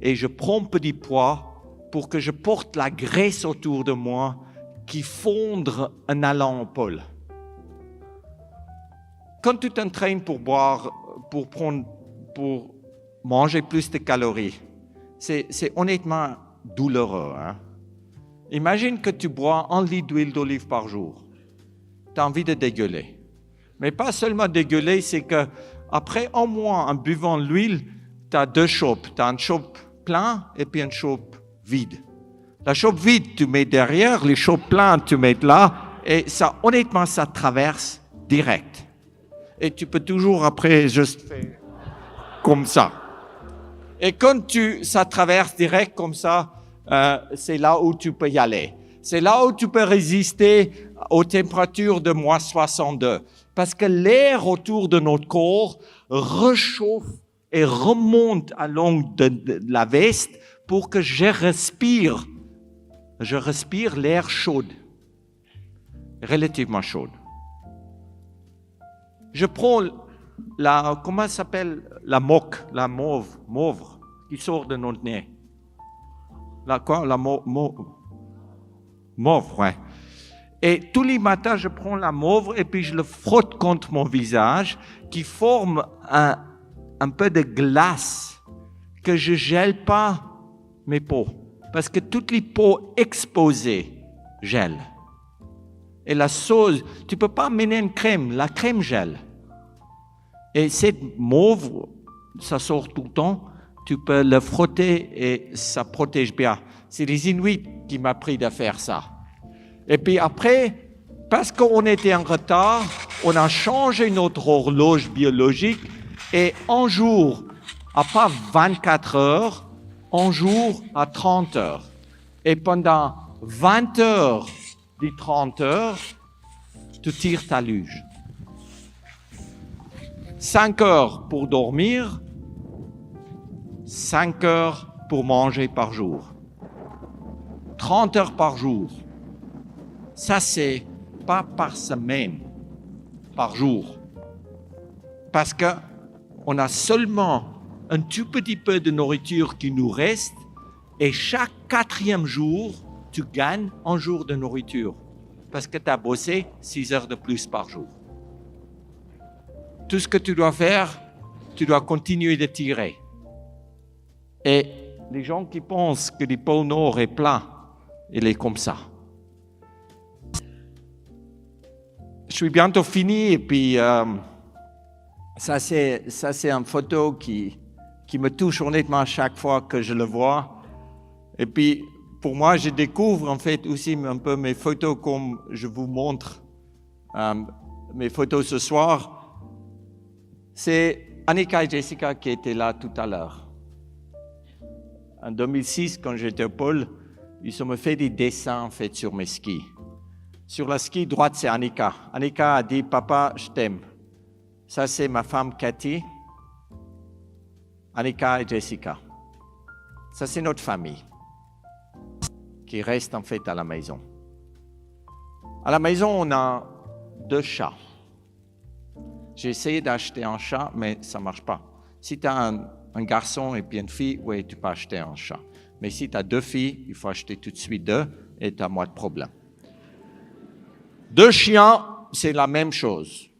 Et je prends petit poids pour que je porte la graisse autour de moi qui fondre en allant au pôle. Quand tu t'entraînes pour manger plus de calories, c'est honnêtement douloureux. Hein? Imagine que tu bois 1 litre d'huile d'olive par jour. Tu as envie de dégueuler. Mais pas seulement dégueuler, c'est qu'après un mois en buvant l'huile, tu as 2 chopes. Tu as une chope pleine et puis une chope vide. La chope vide, tu mets derrière, les chopes pleines, tu mets là. Et ça, honnêtement, ça traverse direct. Et tu peux toujours après juste faire comme ça. Et quand ça traverse direct comme ça, c'est là où tu peux y aller. C'est là où tu peux résister aux températures de moins 62. Parce que l'air autour de notre corps réchauffe et remonte à long de la veste pour que je respire l'air chaud, relativement chaud. Je prends comment ça s'appelle, la moque, la mauve qui sort de notre nez. La mauve, ouais. Et tous les matins, je prends la mauve et puis je le frotte contre mon visage qui forme un peu de glace que je gèle pas mes peaux. Parce que toutes les peaux exposées gèlent. Et la sauce, tu peux pas mener une crème, la crème gèle. Et cette mauve, ça sort tout le temps, tu peux le frotter et ça protège bien. C'est les Inuits qui m'ont appris de faire ça. Et puis après, parce qu'on était en retard, on a changé notre horloge biologique et un jour, à pas 24 heures, un jour à 30 heures. Et pendant 20 heures des 30 heures, tu tires ta luge. 5 heures pour dormir, 5 heures pour manger par jour. 30 heures par jour. Ça, c'est pas par semaine, par jour. Parce qu'on a seulement un tout petit peu de nourriture qui nous reste et chaque 4e jour, tu gagnes un jour de nourriture parce que tu as bossé 6 heures de plus par jour. Tout ce que tu dois faire, tu dois continuer de tirer. Et les gens qui pensent que le pôle Nord est plat, il est comme ça. Je suis bientôt fini et puis ça c'est une photo qui me touche honnêtement à chaque fois que je le vois. Et puis pour moi, je découvre en fait aussi un peu mes photos comme je vous montre mes photos ce soir. C'est Annika et Jessica qui étaient là tout à l'heure. En 2006, quand j'étais au pôle, ils ont fait des dessins en fait sur mes skis. Sur la ski droite, c'est Annika. Annika a dit « Papa, je t'aime ». Ça, c'est ma femme Cathy, Annika et Jessica. Ça, c'est notre famille qui reste en fait à la maison. À la maison, on a 2 chats. J'ai essayé d'acheter un chat, mais ça ne marche pas. Si tu as un garçon et puis une fille, oui, tu peux acheter un chat. Mais si tu as 2 filles, il faut acheter tout de suite 2 et tu as moins de problèmes. 2 chiens, c'est la même chose.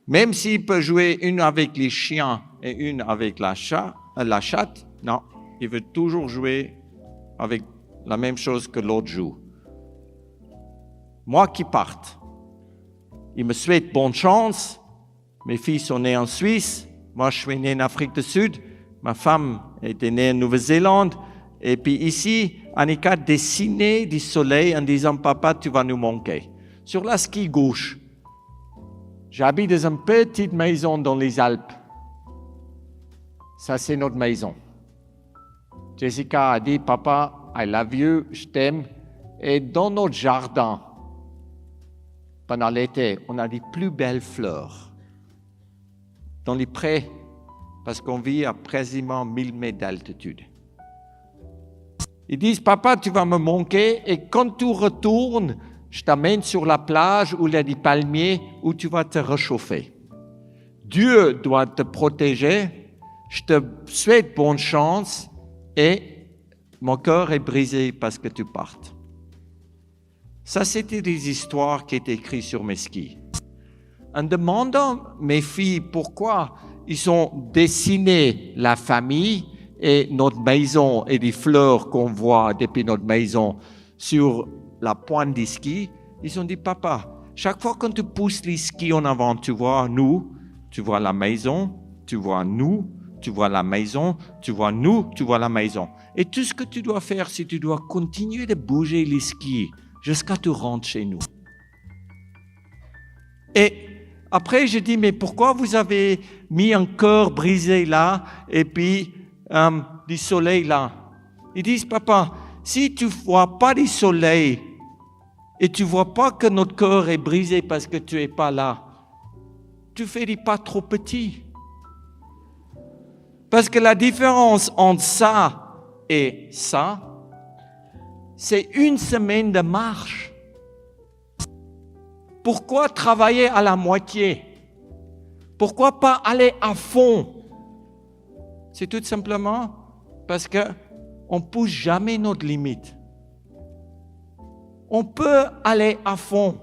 Même s'il peut jouer une avec les chiens et une avec la chatte, non, il veut toujours jouer avec la même chose que l'autre joue. Moi qui parte, il me souhaite bonne chance. Mes filles sont nées en Suisse. Moi, je suis né en Afrique du Sud. Ma femme était née en Nouvelle-Zélande. Et puis ici, Annika dessinait du soleil en disant « Papa, tu vas nous manquer ». Sur la ski gauche, j'habite dans une petite maison dans les Alpes. Ça, c'est notre maison. Jessica a dit « Papa, I love you, je t'aime ». Et dans notre jardin, pendant l'été, on a les plus belles fleurs. Dans les prés, parce qu'on vit à quasiment 1000 mètres d'altitude. Ils disent, papa, tu vas me manquer et quand tu retournes, je t'amène sur la plage où il y a des palmiers où tu vas te réchauffer. Dieu doit te protéger. Je te souhaite bonne chance et mon cœur est brisé parce que tu partes. Ça, c'était des histoires qui étaient écrites sur mes skis. En demandant mes filles pourquoi ils ont dessiné la famille et notre maison et les fleurs qu'on voit depuis notre maison sur la pointe des skis, ils ont dit, papa, chaque fois que tu pousses les skis en avant, tu vois nous, tu vois la maison, tu vois nous, tu vois la maison, tu vois nous, tu vois la maison. Et tout ce que tu dois faire, c'est que tu dois continuer de bouger les skis jusqu'à tu rentres chez nous. Et après, je dis, mais pourquoi vous avez mis un cœur brisé là et puis du soleil là? Ils disent, papa, si tu ne vois pas du soleil et tu ne vois pas que notre cœur est brisé parce que tu n'es pas là, tu fais des pas trop petits. Parce que la différence entre ça et ça, c'est 1 semaine de marche. Pourquoi travailler à la moitié? Pourquoi pas aller à fond? C'est tout simplement parce qu'on ne pousse jamais notre limite. On peut aller à fond.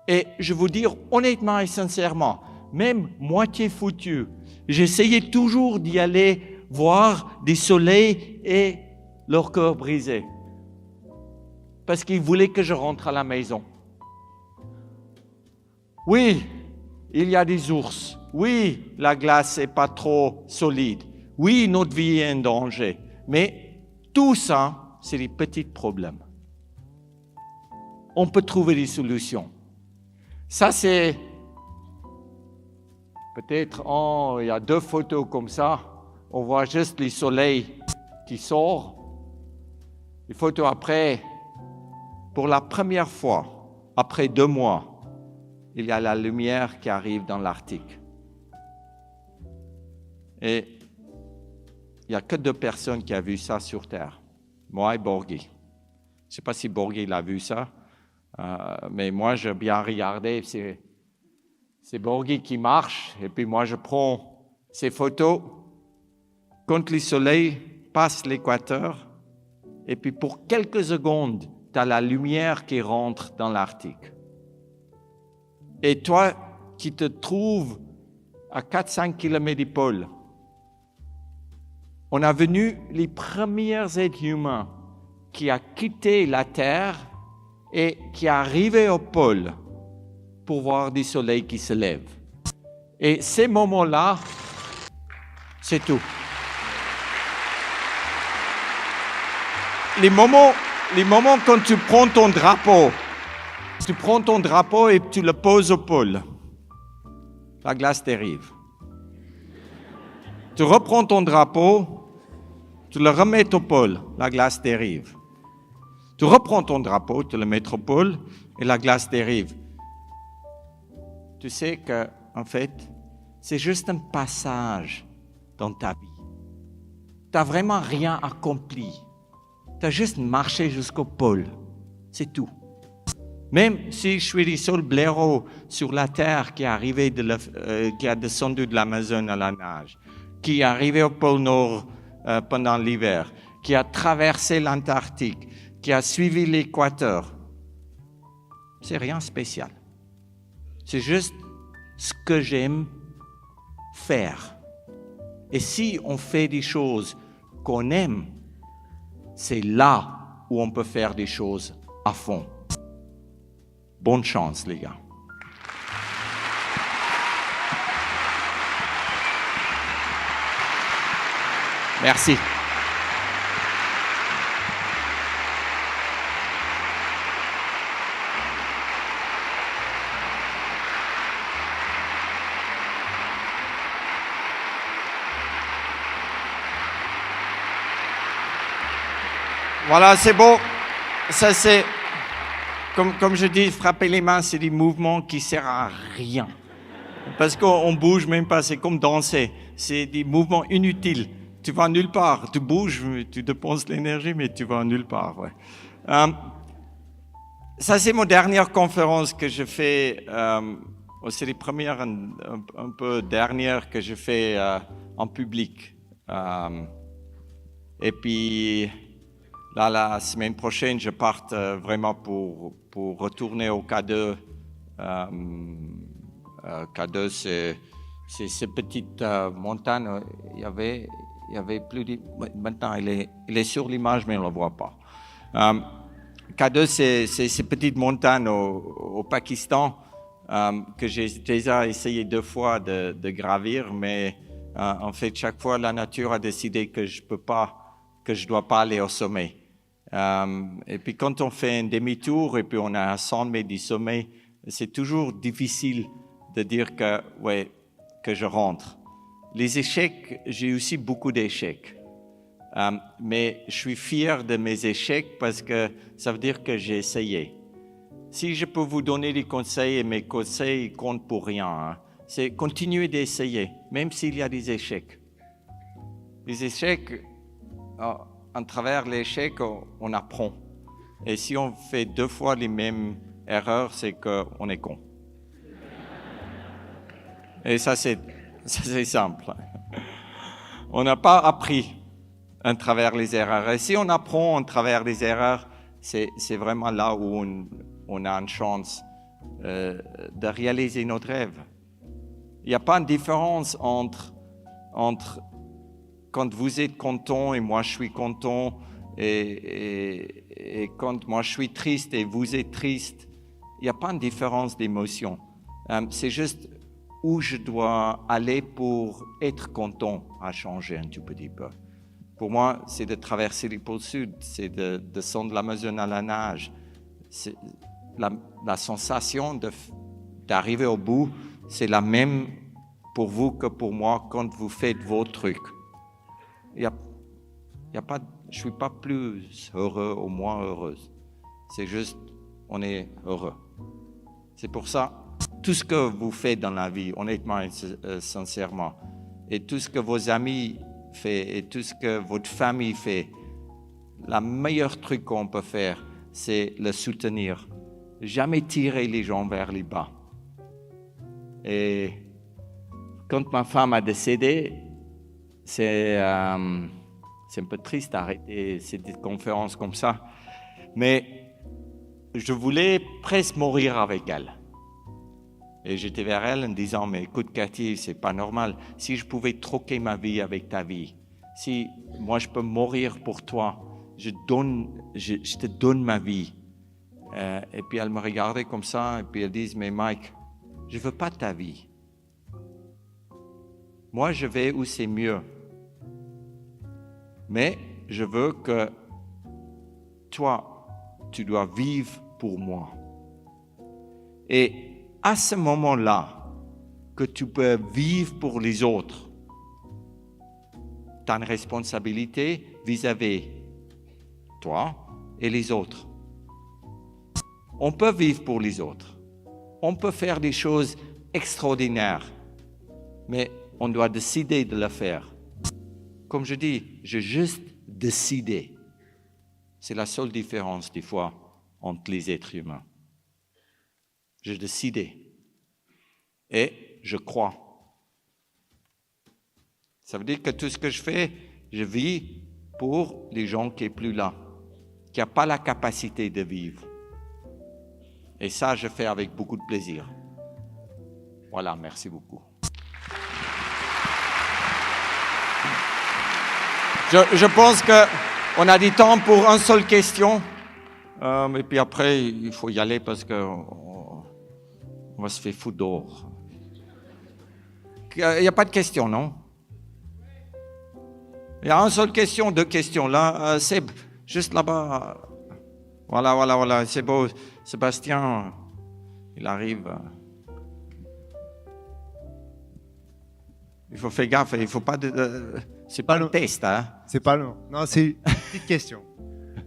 Et je vous dis honnêtement et sincèrement, même moitié foutu, j'essayais toujours d'y aller voir des soleils et leur cœur brisé. Parce qu'ils voulaient que je rentre à la maison. Oui, il y a des ours. Oui, la glace n'est pas trop solide. Oui, notre vie est en danger. Mais tout ça, c'est des petits problèmes. On peut trouver des solutions. Ça, c'est peut-être, il y a 2 photos comme ça. On voit juste le soleil qui sort. Les photos après, pour la première fois, après 2 mois, il y a la lumière qui arrive dans l'Arctique. Et il n'y a que 2 personnes qui ont vu ça sur Terre, moi et Borghi. Je ne sais pas si Borghi l'a vu ça, mais moi, j'ai bien regardé. C'est Borghi qui marche, et puis moi, je prends ces photos quand le soleil passe l'équateur, et puis pour quelques secondes, tu as la lumière qui rentre dans l'Arctique. Et toi, qui te trouves à 4-5 km du pôle, on a venu les premiers êtres humains qui ont quitté la Terre et qui sont arrivés au pôle pour voir du soleil qui se lève. Et ces moments-là, c'est tout. les moments quand tu prends ton drapeau et tu le poses au pôle, la glace t'arrive. Tu reprends ton drapeau, tu le remets au pôle, la glace t'arrive. Tu reprends ton drapeau, tu le mets au pôle et la glace t'arrive. Tu sais que, en fait, c'est juste un passage dans ta vie. Tu n'as vraiment rien accompli. Tu as juste marché jusqu'au pôle. C'est tout. Même si je suis le seul blaireau sur la terre qui a descendu de l'Amazone à la nage, qui est arrivé au pôle Nord pendant l'hiver, qui a traversé l'Antarctique, qui a suivi l'équateur, c'est rien de spécial. C'est juste ce que j'aime faire. Et si on fait des choses qu'on aime, c'est là où on peut faire des choses à fond. Bonne chance, les gars. Merci. Voilà, c'est beau. Ça, c'est, comme je dis, frapper les mains, c'est des mouvements qui ne servent à rien. Parce qu'on ne bouge même pas, c'est comme danser. C'est des mouvements inutiles. Tu vas nulle part. Tu bouges, tu dépenses l'énergie, mais tu vas nulle part. Ouais. Ça, c'est ma dernière conférence que je fais. C'est les premières, un peu dernières que je fais en public. Et puis... Là, la semaine prochaine, je pars vraiment pour retourner au K2. K2, c'est cette petite montagne. Il y avait plus de... Maintenant, il est sur l'image, mais on ne le voit pas. K2, c'est cette petite montagne au Pakistan que j'ai déjà essayé 2 fois de gravir, mais en fait, chaque fois, la nature a décidé que je ne dois pas aller au sommet. Et puis quand on fait un demi-tour et puis on a 100 mètres du sommet, c'est toujours difficile de dire que je rentre. Les échecs, j'ai aussi beaucoup d'échecs. Mais je suis fier de mes échecs parce que ça veut dire que j'ai essayé. Si je peux vous donner des conseils, et mes conseils comptent pour rien, c'est continuer d'essayer, même s'il y a des échecs. Les échecs... à travers l'échec, on apprend. Et si on fait 2 fois les mêmes erreurs, c'est qu'on est con. Et ça, c'est simple. On n'a pas appris à travers les erreurs. Et si on apprend à travers les erreurs, c'est vraiment là où on a une chance de réaliser notre rêve. Il n'y a pas de différence entre quand vous êtes content et moi je suis content, et quand moi je suis triste et vous êtes triste, il n'y a pas de différence d'émotion. C'est juste où je dois aller pour être content à changer un tout petit peu. Pour moi, c'est de traverser les pôles sud, c'est de descendre l'Amazone à la nage. La sensation d'arriver au bout, c'est la même pour vous que pour moi quand vous faites vos trucs. Je ne suis pas plus heureux ou moins heureuse. C'est juste, on est heureux. C'est pour ça, tout ce que vous faites dans la vie, honnêtement et sincèrement, et tout ce que vos amis font, et tout ce que votre famille fait, le meilleur truc qu'on peut faire, c'est le soutenir. Jamais tirer les gens vers les bas. Et quand ma femme a décédé, c'est un peu triste d'arrêter cette conférence comme ça, mais je voulais presque mourir avec elle. Et j'étais vers elle en disant, mais écoute Cathy, c'est pas normal. Si je pouvais troquer ma vie avec ta vie, si moi je peux mourir pour toi, je te donne ma vie. Et puis elle me regardait comme ça, et puis elle dit, mais Mike, je veux pas ta vie. Moi, je vais où c'est mieux. Mais je veux que toi, tu dois vivre pour moi. Et à ce moment-là, que tu peux vivre pour les autres, tu as une responsabilité vis-à-vis toi et les autres. On peut vivre pour les autres. On peut faire des choses extraordinaires, mais on doit décider de le faire. Comme je dis, j'ai juste décidé. C'est la seule différence des fois entre les êtres humains. J'ai décidé et je crois. Ça veut dire que tout ce que je fais, je vis pour les gens qui ne sont plus là, qui n'ont pas la capacité de vivre. Et ça, je fais avec beaucoup de plaisir. Voilà, merci beaucoup. Je pense qu'on a du temps pour une seule question. Et puis après, il faut y aller parce qu'on va se faire foutre dehors. Il n'y a pas de question, non? Il y a une seule question, deux questions. Là, Seb, juste là-bas. Voilà. C'est beau. Sébastien, il arrive. Il faut faire gaffe. Il faut pas. C'est pas le test, hein? C'est pas long. Non, c'est une petite question.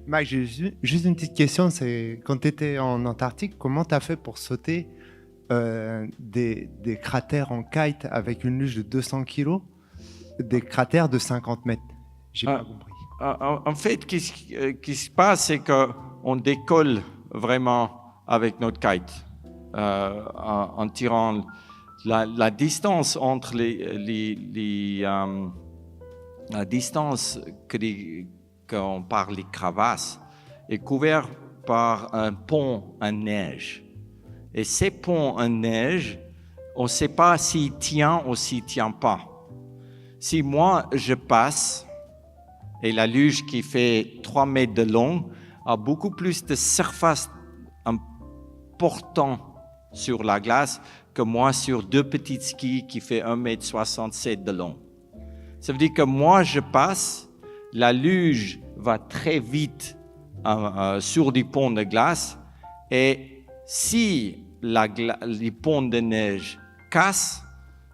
Mike, j'ai juste une petite question. C'est quand tu étais en Antarctique, comment tu as fait pour sauter des cratères en kite avec une luge de 200 kilos, des cratères de 50 mètres? J'ai pas compris. En fait, ce qui se passe, c'est qu'on décolle vraiment avec notre kite en tirant la distance entre la distance qu'on parle les crevasses est couverte par un pont en neige. Et ces ponts en neige, on ne sait pas s'il tient ou s'il ne tient pas. Si moi, je passe, et la luge qui fait 3 mètres de long a beaucoup plus de surface important sur la glace que moi sur 2 petits skis qui fait 1,67 m de long. Ça veut dire que moi, je passe, la luge va très vite sur des ponts de glace et si les ponts de neige cassent,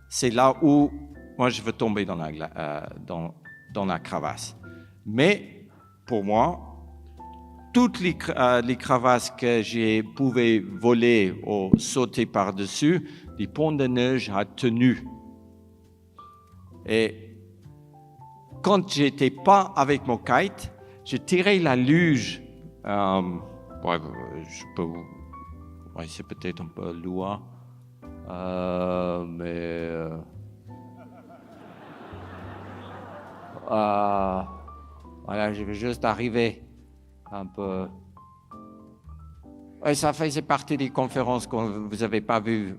c'est là où moi je veux tomber dans la crevasse. Mais pour moi, toutes les crevasses que j'ai pu voler ou sauter par-dessus, les ponts de neige ont tenu. Et quand j'étais pas avec mon kite, j'ai tiré la luge. C'est peut-être un peu loin, mais voilà, je vais juste arriver un peu. Et ça faisait partie des conférences que vous n'avez pas vues.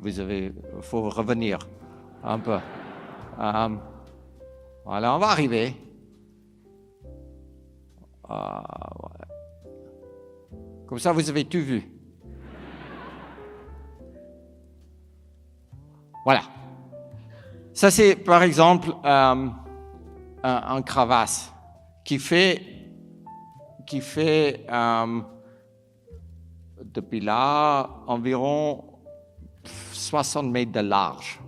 Faut revenir un peu. Voilà, on va arriver. Voilà. Comme ça, vous avez tout vu. Voilà. Ça, c'est par exemple un crevasse qui fait depuis là environ 60 mètres de large.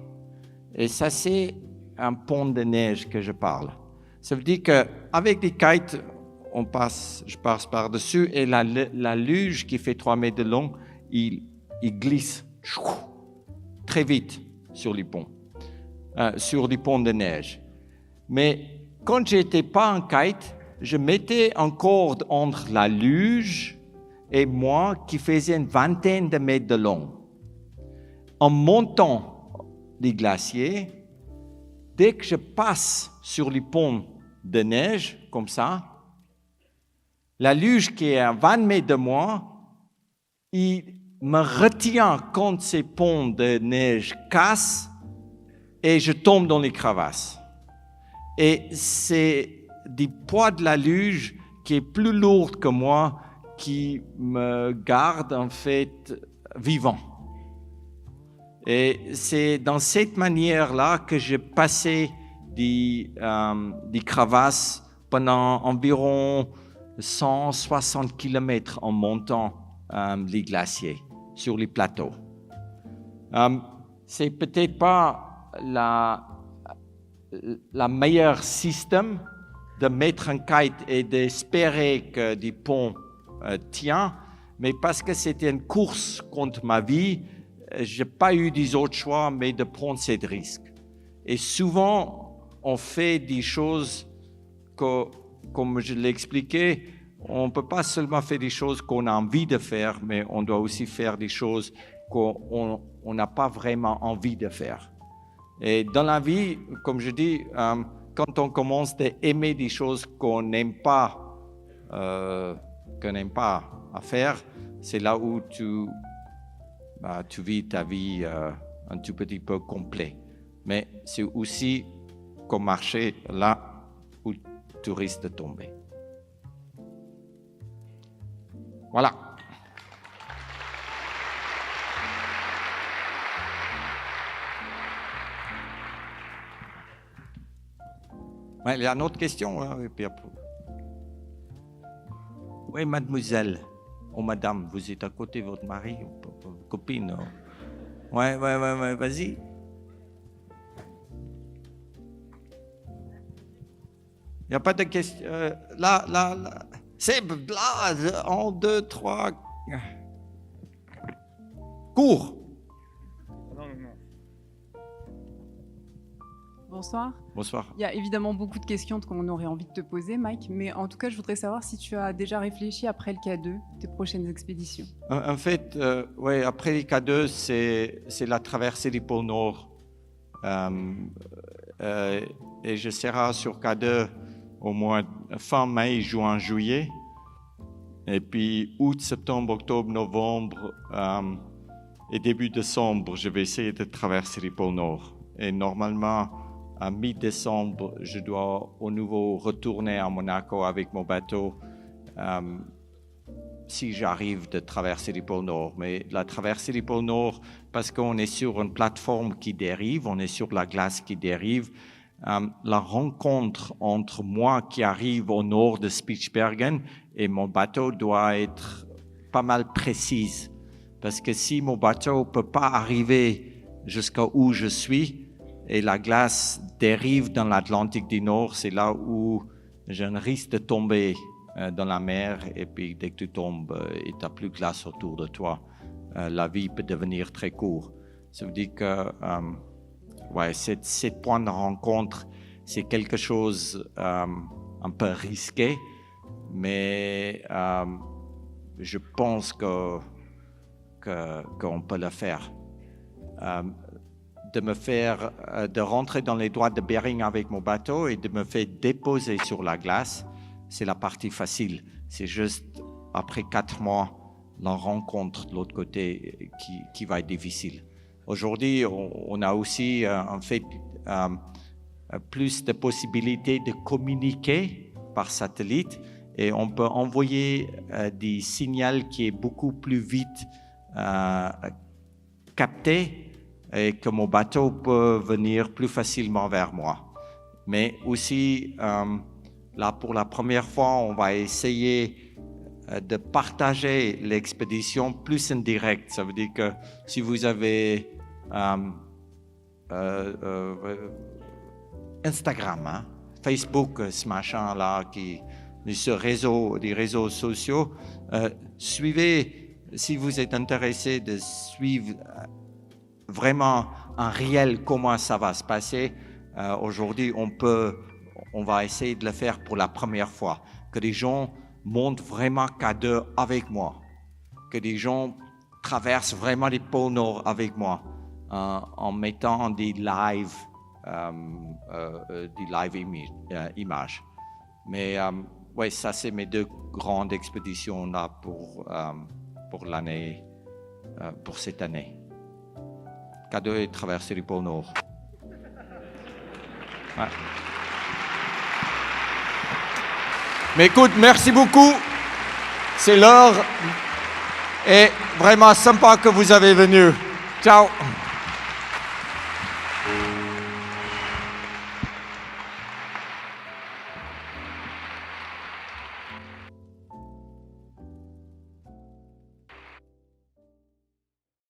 Et ça, c'est un pont de neige que je parle. Ça veut dire qu'avec des kites, je passe par-dessus et la luge qui fait 3 mètres de long, il glisse très vite sur les ponts de neige. Mais quand je n'étais pas en kite, je mettais une corde entre la luge et moi qui faisait une vingtaine de mètres de long. En montant les glaciers, dès que je passe sur les ponts de neige, comme ça, la luge qui est à 20 mètres de moi, il me retient quand ces ponts de neige cassent et je tombe dans les crevasses. Et c'est du poids de la luge qui est plus lourde que moi qui me garde en fait vivant. Et c'est dans cette manière-là que j'ai passé des crevasses pendant environ 160 km en montant les glaciers sur les plateaux. C'est peut-être pas la meilleure système de mettre un kite et d'espérer que des ponts tiennent, mais parce que c'était une course contre ma vie, je n'ai pas eu des autres choix, mais de prendre ces risques. Et souvent, on fait des choses que, comme je l'ai expliqué, on ne peut pas seulement faire des choses qu'on a envie de faire, mais on doit aussi faire des choses qu'on n'a pas vraiment envie de faire. Et dans la vie, comme je dis, quand on commence à aimer des choses qu'on n'aime pas à faire, c'est là où tu vis ta vie un tout petit peu complet. Mais c'est aussi comme marcher là où tu risques de tomber. Voilà. Ouais, il y a une autre question. Hein, et puis après. Oui, mademoiselle. Oh, madame, vous êtes à côté de votre mari ou votre copine? Ouais, vas-y. Il n'y a pas de question. Là. C'est blase. 1, 2, 3. Cours. Non. Bonsoir. Bonsoir. Il y a évidemment beaucoup de questions qu'on aurait envie de te poser, Mike, mais en tout cas, je voudrais savoir si tu as déjà réfléchi après le K2, tes prochaines expéditions. En fait, ouais, après les K2, c'est la traversée du pôle Nord. Et je serai sur K2 au mois fin mai, juin, juillet. Et puis août, septembre, octobre, novembre et début décembre, je vais essayer de traverser le pôle Nord. Et normalement, à mi-décembre, je dois au nouveau retourner à Monaco avec mon bateau si j'arrive de traverser le pôle Nord. Mais la traversée du pôle Nord, parce qu'on est sur une plateforme qui dérive, on est sur la glace qui dérive, la rencontre entre moi qui arrive au nord de Spitsbergen et mon bateau doit être pas mal précise. Parce que si mon bateau ne peut pas arriver jusqu'à où je suis et la glace dérive dans l'Atlantique du Nord, c'est là où j'ai un risque de tomber dans la mer. Et puis dès que tu tombes et tu n'as plus de glace autour de toi, la vie peut devenir très courte. Ça veut dire que cette point de rencontre, c'est quelque chose un peu risqué, mais je pense qu'on peut le faire. De rentrer dans les droits de Bering avec mon bateau et de me faire déposer sur la glace, c'est la partie facile. C'est juste après 4 mois, la rencontre de l'autre côté qui va être difficile. Aujourd'hui, on a aussi en fait plus de possibilités de communiquer par satellite et on peut envoyer des signaux qui est beaucoup plus vite captés et que mon bateau peut venir plus facilement vers moi. Mais aussi, là pour la première fois, on va essayer de partager l'expédition plus en direct. Ça veut dire que si vous avez Instagram, Facebook, ce machin-là, des réseaux sociaux, suivez, si vous êtes intéressé de suivre vraiment en réel comment ça va se passer. Aujourd'hui, on va essayer de le faire pour la première fois, que les gens montent vraiment K2 avec moi, que les gens traversent vraiment les pôles Nord avec moi, en mettant des live images. Mais ouais, ça c'est mes 2 grandes expéditions là pour l'année, pour cette année. K2 et traverser le pôle Nord. Ouais. Mais écoute, merci beaucoup. C'est l'heure. Et vraiment sympa que vous avez venu. Ciao.